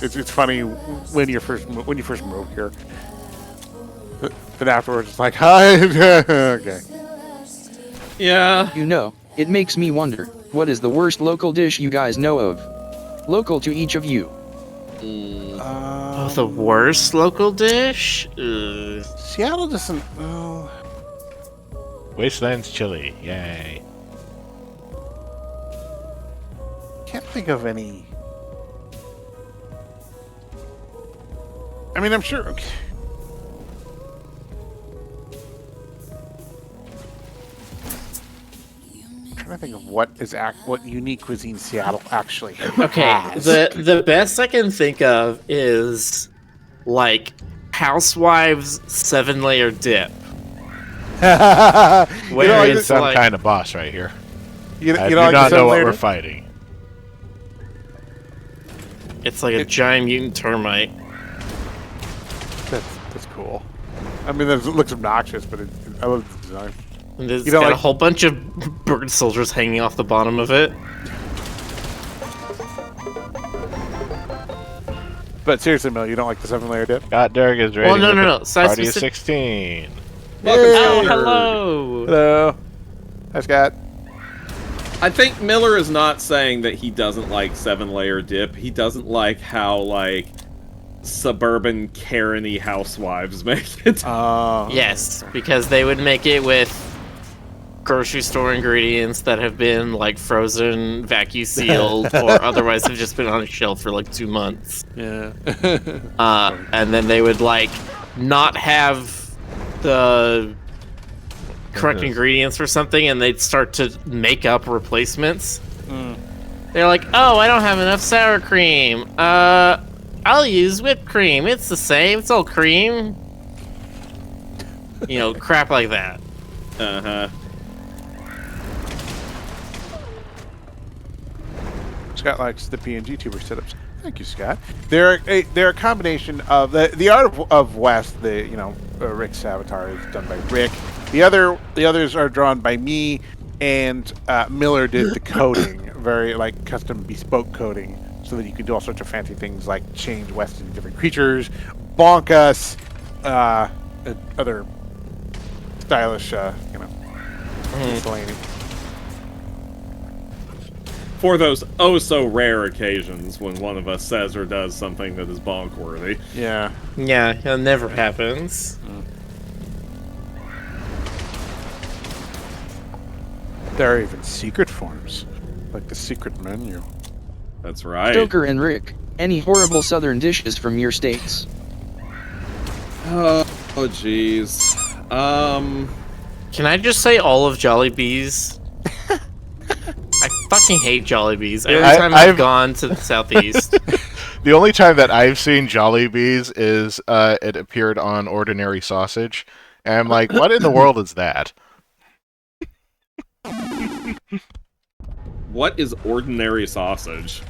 it's funny when you first move here. But afterwards, it's like, "Hi." Okay. Yeah. It makes me wonder, what is the worst local dish you guys know of? Local to each of you. Oh, the worst local dish? Seattle doesn't. Well, Wastelands chili, yay. can't think of any. I mean, I'm sure. Okay. I'm trying to think of what unique cuisine Seattle actually has. Okay, the best I can think of is like Housewives 7-layer dip. Where It's it's some like kind of boss right here. you I do like not the know what seven-layer we're dip? fighting. it's like a giant mutant termite. That's cool. I mean, it looks obnoxious, but I love the design. And it's You don't got a like- whole bunch of bird soldiers hanging off the bottom of it. But seriously, Mel, you don't like the 7-layer dip? Scott Derrick is ready. Well, no, with no, the no. Size Party of specific- 16. Welcome, Yay! Oh, Scott. hello. Hello. Hi, Scott. I think Miller is not saying that he doesn't like 7-layer dip. He doesn't like how, like, suburban Karen-y housewives make it. Yes, because they would make it with grocery store ingredients that have been like frozen, vacuum sealed, or otherwise have just been on a shelf for like 2 months. Yeah. And then they would like not have the correct ingredients for something, and they'd start to make up replacements. They're like, "Oh, I don't have enough sour cream. I'll use whipped cream. It's the same. It's all cream." You know, crap like that. Uh-huh. Scott likes the PNG tuber setups. Thank you, Scott. They're a combination of the art of West. Rick's avatar is done by Rick. The others are drawn by me, and Miller did the coding, very like custom bespoke coding, so that you could do all sorts of fancy things like change West into different creatures, bonk us, other stylish, miscellaneous. For those oh-so-rare occasions when one of us says or does something that is bonk-worthy. Yeah. Yeah, that never happens. There are even secret forms, like the secret menu. That's right. Stoker and Rick, any horrible southern dishes from your states? Oh, jeez. Can I just say all of Jollibee's? I fucking hate Jollibee's. Every time I've gone to the southeast. The only time that I've seen Jollibee's is it appeared on Ordinary Sausage, and I'm like, what in the world is that? What is ordinary sausage?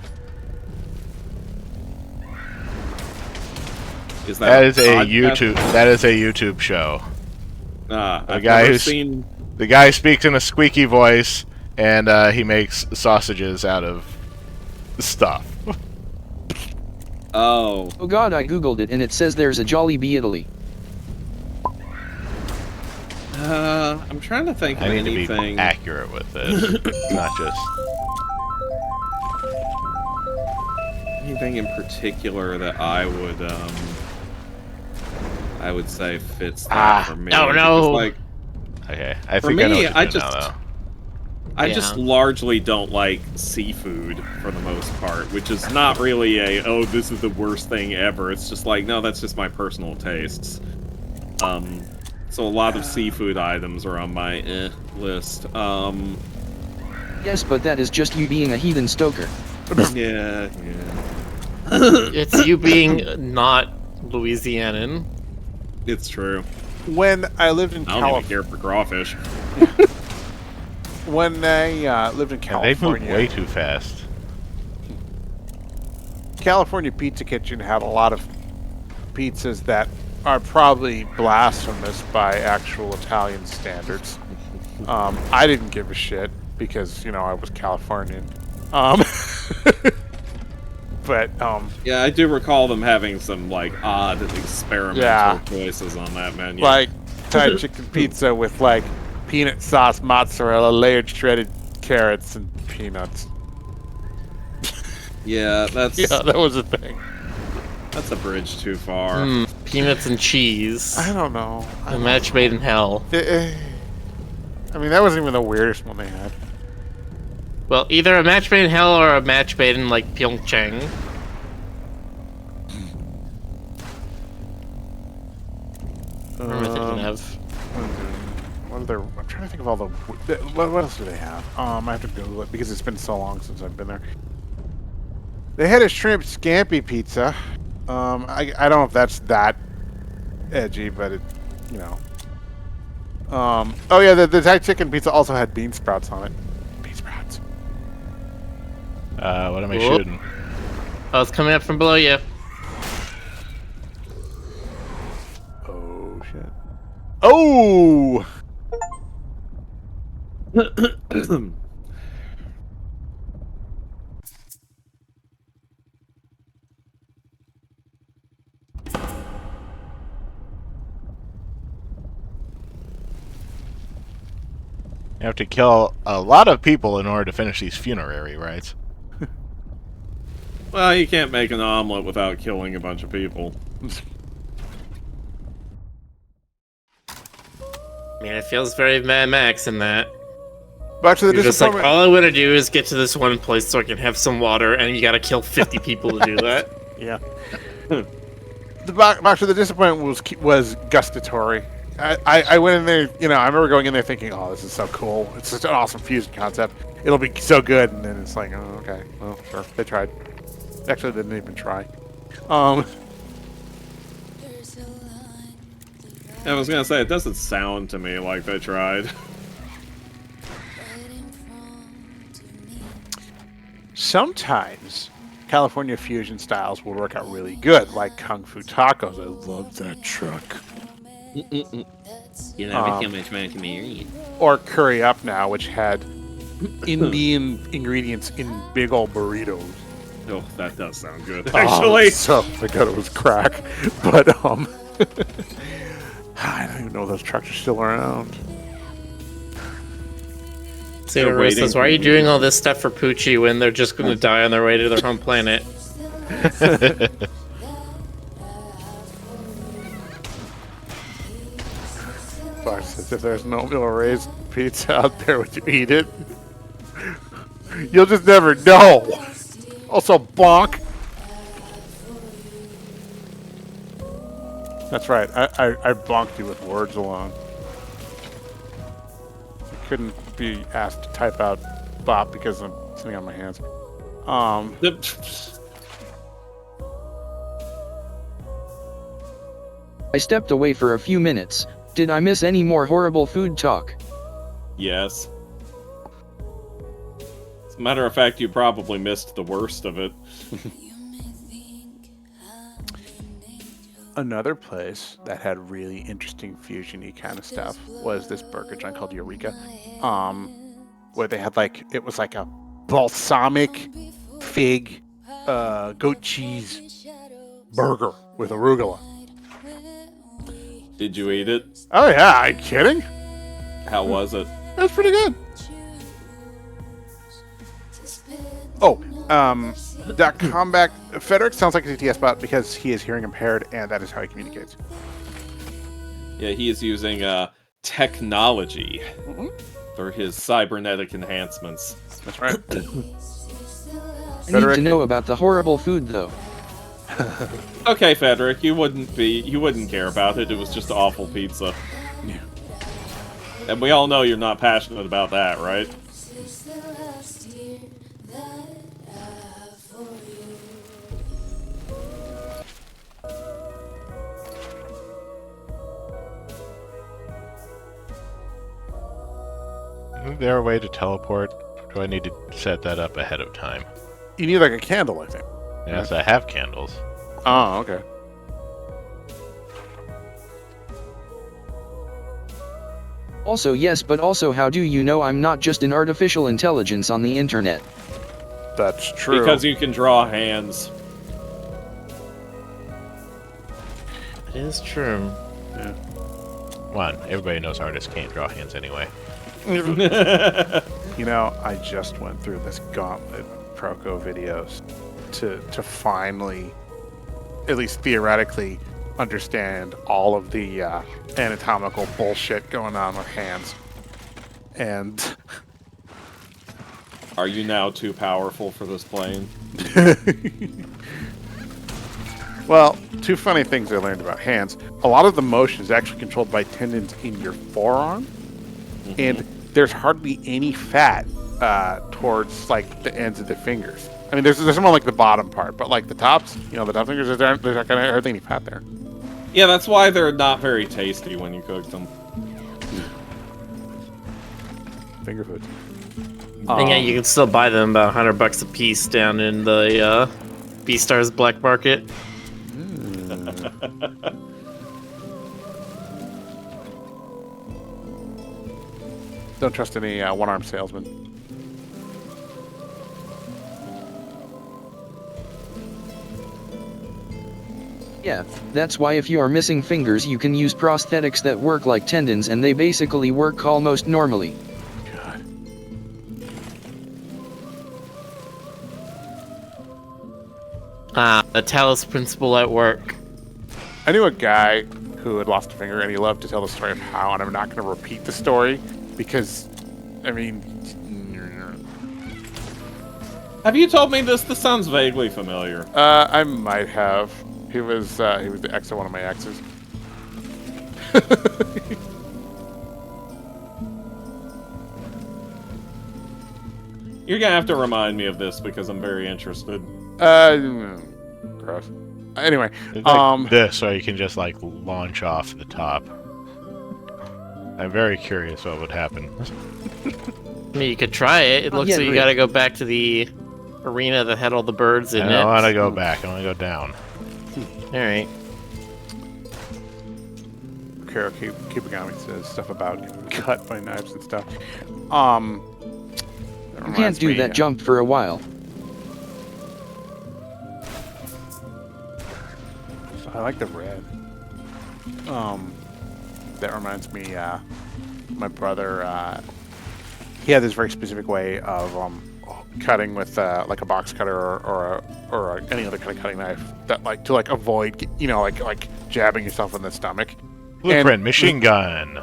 Is That is a podcast? YouTube show. I've guy never who's- seen. The guy speaks in a squeaky voice, and he makes sausages out of stuff. Oh, Oh god, I googled it and it says there's a Jollibee Italy. I'm trying to think of I need to be anything. accurate with this, not just. Anything in particular that I would say fits that for me. oh, Because, no. like, Okay, I For think I know me, what to I do just- now, though. I Yeah. just largely don't like seafood for the most part, which is not really this is the worst thing ever. It's just like, no, that's just my personal tastes. So a lot of seafood items are on my list. Yes, but that is just you being a heathen Stoker. Yeah. It's you being not Louisianan. It's true. When I lived in I don't even California, care for crawfish. when I lived in Yeah, they've moved California, way too fast. California Pizza Kitchen had a lot of pizzas that are probably blasphemous by actual Italian standards. I didn't give a shit because, I was Californian. But, Yeah, I do recall them having some like odd experimental Yeah. choices on that menu. like, Thai chicken pizza with, like, peanut sauce mozzarella, layered shredded carrots, and peanuts. yeah, that's Yeah, that was a thing. that's a bridge too far. Peanuts and cheese. I don't know. A match made in hell. I mean, that wasn't even the weirdest one they had. Well, either a match made in hell or a match made in like Pyeongchang. What am I thinking of? What other? I'm trying to think of all the. What else do they have? I have to Google it because it's been so long since I've been there. They had a shrimp scampi pizza. I don't know if that's that edgy, but it, Oh yeah, the Thai chicken pizza also had bean sprouts on it. Bean sprouts. What am I Whoop. shooting? Oh, it's coming up from below you. Oh shit. Oh. You have to kill a lot of people in order to finish these funerary rites. Well, you can't make an omelet without killing a bunch of people. I mean, it feels very Mad Max in that. Back to the You're just like, disappointment. all I want to do is get to this one place so I can have some water, and you gotta kill 50 people to do that. Yeah. The back to the disappointment was gustatory. I went in there, you know, I remember going in there thinking, oh, this is so cool. It's such an awesome fusion concept. It'll be so good. And then it's like, oh, okay. Well, sure. They tried. Actually, they didn't even try. I was gonna say, it doesn't sound to me like they tried. Sometimes California fusion styles will work out really good, like Kung Fu Tacos. I love that truck. You never too much money to me. Or Curry Up Now, which had Indian ingredients in big old burritos. Oh, that does sound good, Oh, actually. so I thought it was crack, but I don't even know if those trucks are still around. So, They're Rosa, waiting why are you for doing all this stuff for Poochie when they're just gonna die on their way to their home planet? Fox says, if there's no meal raised pizza out there, would you eat it? You'll just never know. Also, bonk. That's right. I bonked you with words alone. I couldn't be asked to type out bop because I'm sitting on my hands. I stepped away for a few minutes. Did I miss any more horrible food talk? Yes. As a matter of fact, you probably missed the worst of it. Another place that had really interesting fusion-y kind of stuff was this burger joint called Eureka, where they had like, it was like a balsamic fig goat cheese burger with arugula. Did you eat it? Oh yeah, are you kidding? How was it? That was pretty good. Oh, that comeback, Frederick sounds like a TTS bot because he is hearing impaired and that is how he communicates. Yeah, he is using technology for his cybernetic enhancements. That's right. I need Frederick? to know about the horrible food, though. Okay, Frederick, you wouldn't care about it. It was just awful pizza. Yeah. And we all know you're not passionate about that, right? Isn't there a way to teleport? Or do I need to set that up ahead of time? You need like a candle, I think. Yes, I have candles. Oh, okay. Also yes, but also how do you know I'm not just an artificial intelligence on the internet? That's true. Because you can draw hands. It is true. One, everybody knows artists can't draw hands anyway. You know, I just went through this gauntlet of Proco videos to finally, at least theoretically, understand all of the anatomical bullshit going on with hands. And Are you now too powerful for this plane? well, two funny things I learned about hands. A lot of the motion is actually controlled by tendons in your forearm, and there's hardly any fat towards like the ends of the fingers. I mean, there's more like the bottom part, but like the tops, you know, the top fingers, there's not gonna hardly any fat there. Yeah, that's why they're not very tasty when you cook them. Finger food. And yeah, you can still buy them about $100 a piece down in the B-Stars black market. Don't trust any one-armed salesman. Yeah, that's why if you are missing fingers you can use prosthetics that work like tendons and they basically work almost normally. God. The Talos principle at work. I knew a guy who had lost a finger, and he loved to tell the story of how, and I'm not going to repeat the story because, I mean, Have you told me this? This sounds vaguely familiar. I might have. He was the ex of one of my exes. You're gonna have to remind me of this because I'm very interested. Gross. Anyway, It's like this, or you can just like launch off the top. I'm very curious what would happen. I mean, you could try it. It looks Yeah, like you great. gotta go back to the arena that had all the birds in I it. don't want to go back. I want to go down. Alright. Croo Kibagami says stuff about getting cut by knives and stuff. You can't do that jump for a while. I like the red. That reminds me, my brother, he had this very specific way of cutting with like a box cutter or any other kind of cutting knife that like to like avoid, you know, like jabbing yourself in the stomach. Blueprint machine gun.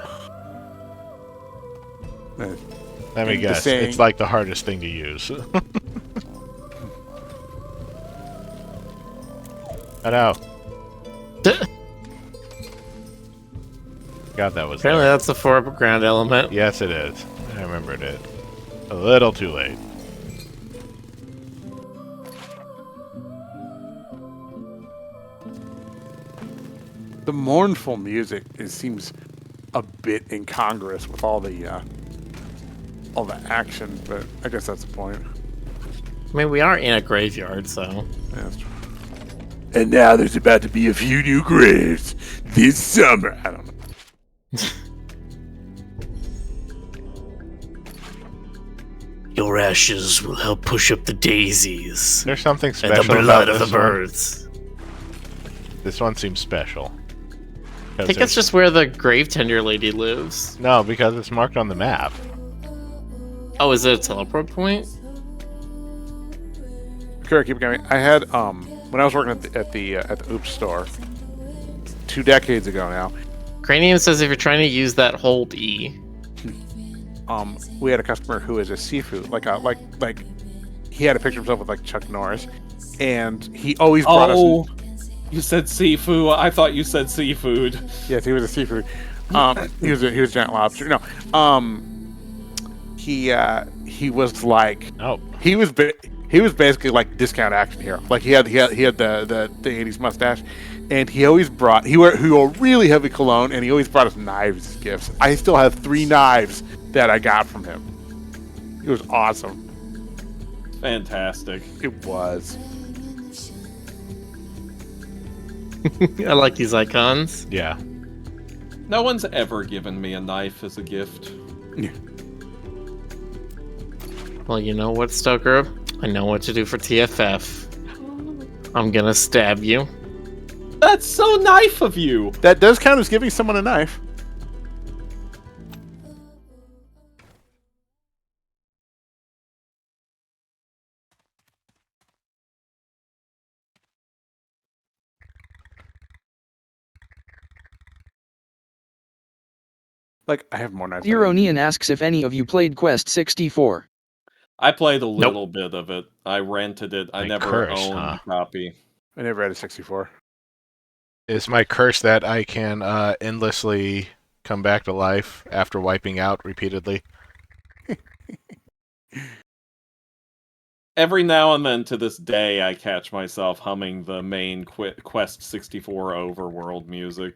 Let me the guess. saying- It's like the hardest thing to use. I know. God, that was Apparently there. that's the foreground element. Yes, it is. I remembered it. A little too late. The mournful music seems a bit incongruous with all the action, but I guess that's the point. I mean, we are in a graveyard, so... Yeah, that's true. And now there's about to be a few new graves this summer. I don't know. Your ashes will help push up the daisies There's something and special the about blood of the this one. birds. This one seems special. I think that's just where the grave tender lady lives. No, because it's marked on the map. Oh, is it a teleport point? Kara, keep going. I had when I was working at the Oops store 2 decades ago now. Cranium says if you're trying to use that, hold E. We had a customer who is a seafood, like he had a picture of himself with like Chuck Norris, and he always brought us. You said seafood. I thought you said seafood. Yes, he was a seafood. He was a giant lobster. No, he was like Oh, he was basically like discount action hero. Like he had the 80s mustache, and he always brought he wore really heavy cologne, and he always brought us knives as gifts. I still have 3 knives that I got from him. It was awesome. Fantastic. It was. I like these icons. yeah. No one's ever given me a knife as a gift. Well, you know what, Stoker? I know what to do for TFF. I'm gonna stab you. That's so knife of you. That does count as giving someone a knife. Like, I have more knives. Zero Neon asks if any of you played Quest 64. I played a little bit of it. I rented it. I Like never curse, owned huh? a copy. I never had a 64. Is my curse that I can endlessly come back to life after wiping out repeatedly? Every now and then to this day, I catch myself humming the main Quest 64 overworld music.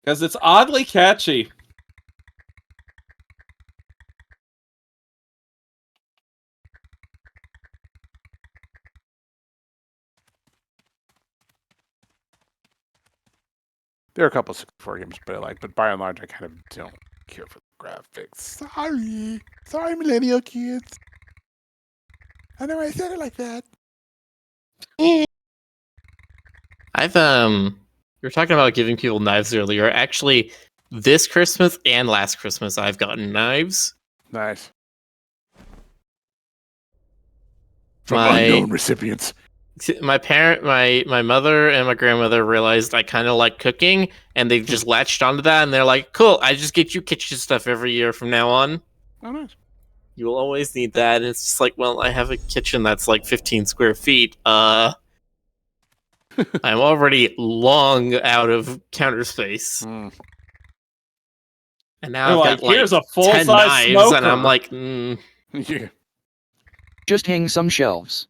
Because it's oddly catchy. There are a couple 64 games that I like, but by and large, I kind of don't care for the graphics. Sorry, millennial kids. I know I said it like that. I've you were talking about giving people knives earlier. Actually, this Christmas and last Christmas, I've gotten knives. Nice. From My unknown recipients. my mother and my grandmother realized I kind of like cooking, and they've just latched onto that, and they're like, "Cool, I just get you kitchen stuff every year from now on. Oh, nice. You will always need that." And it's just like, well, I have a kitchen that's like 15 square feet. I'm already long out of counter space, Mm. and now They're I've like, got like here's a 10 full-size knives, smoker. and I'm like, Yeah. Just hang some shelves.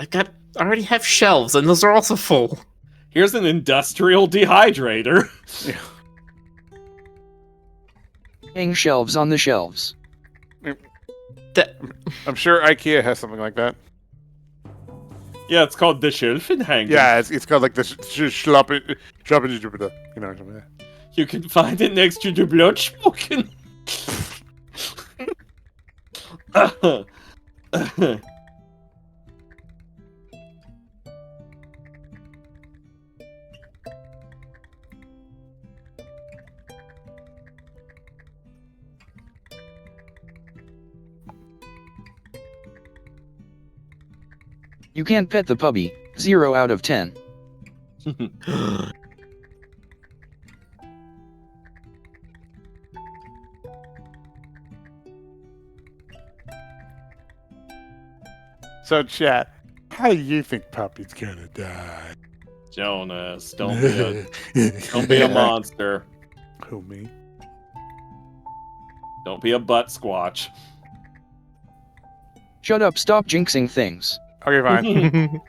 I already have shelves, and those are also full. Here's an industrial dehydrator. Hang shelves on the shelves. I'm sure IKEA has something like that. Yeah, it's called the Schilfenhanger. Yeah, it's called like the schlappen, you know, something like that. You can find it next to the Blutschmucken. You can't pet the puppy. 0 out of 10. So, chat, how do you think Puppy's gonna die? Jonas, don't be a monster. Who, me? Don't be a butt squatch. Shut up, stop jinxing things. Okay, fine.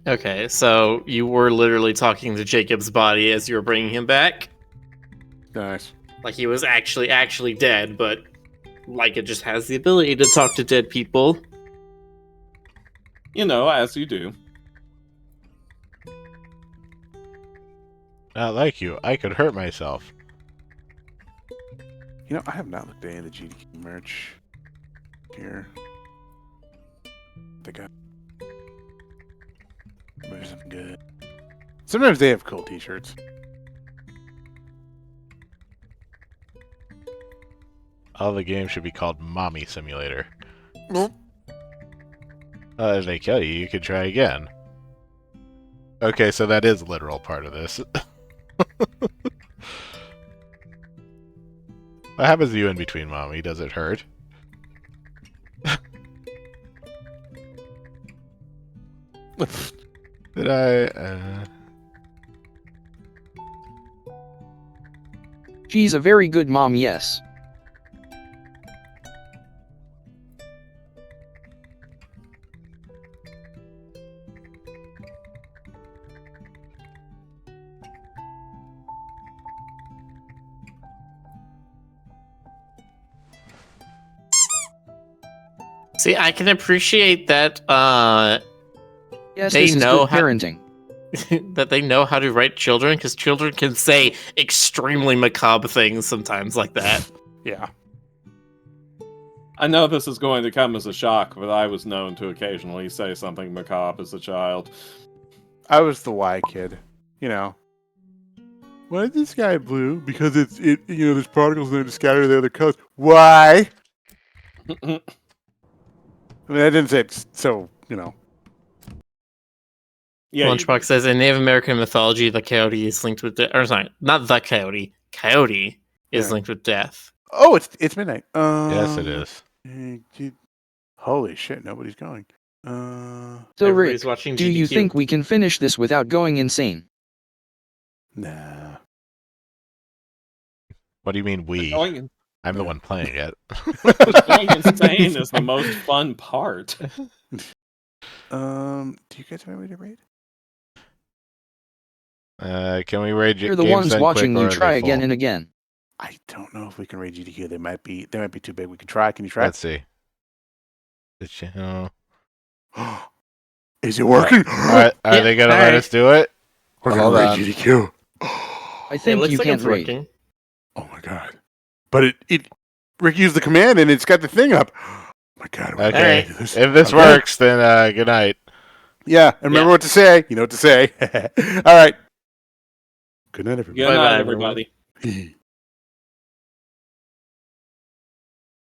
Okay, so you were literally talking to Jacob's body as you were bringing him back? Nice. Like he was actually dead, but Laika just has the ability to talk to dead people. You know, as you do. Not like you. I could hurt myself. You know, I have not looked at any of the GDQ merch here. They got maybe something good. Sometimes they have cool T-shirts. All the games should be called Mommy Simulator. Nope. If they kill you, you could try again. Okay, so that is a literal part of this. What happens to you in between, Mommy? Does it hurt? Did I? She's a very good mom, yes. See, I can appreciate that Yes, They this is know good how- parenting. that they know how to write children, because children can say extremely macabre things sometimes like that. Yeah. I know this is going to come as a shock, but I was known to occasionally say something macabre as a child. I was the Y kid. You know. Why is the sky blue? Because there's particles in there to scatter the other colors. Why? I mean, I didn't say it so, you know. Yeah, Lunchbox says in Native American mythology, the coyote is linked with death. Or sorry, not the coyote. Coyote is Yeah. linked with death. Oh, it's midnight. Yes, it is. Holy shit, nobody's going. So Everybody's Rick, watching do you GDQ. think we can finish this without going insane? Nah. What do you mean we? going, I'm the one playing it. going insane is the most fun part. Do you guys have any way to rate? Can we raid You're the games ones then watching quick, or you are try they again full? and again. I don't know if we can raid GDQ. They might be too big. We can try. Can you try? Let's see. The channel. Is it working? Are they gonna let us do it? We're Hold gonna on. raid GDQ. I It think looks you like can't it's raid. working. Oh my god! But Rick used the command and it's got the thing up. Oh my god! we're gonna Okay. do this. If this Okay. works, then good night. Yeah, and remember Yeah. what to say. You know what to say. All right. Good night, everybody. Good Bye-bye, night, everyone. everybody.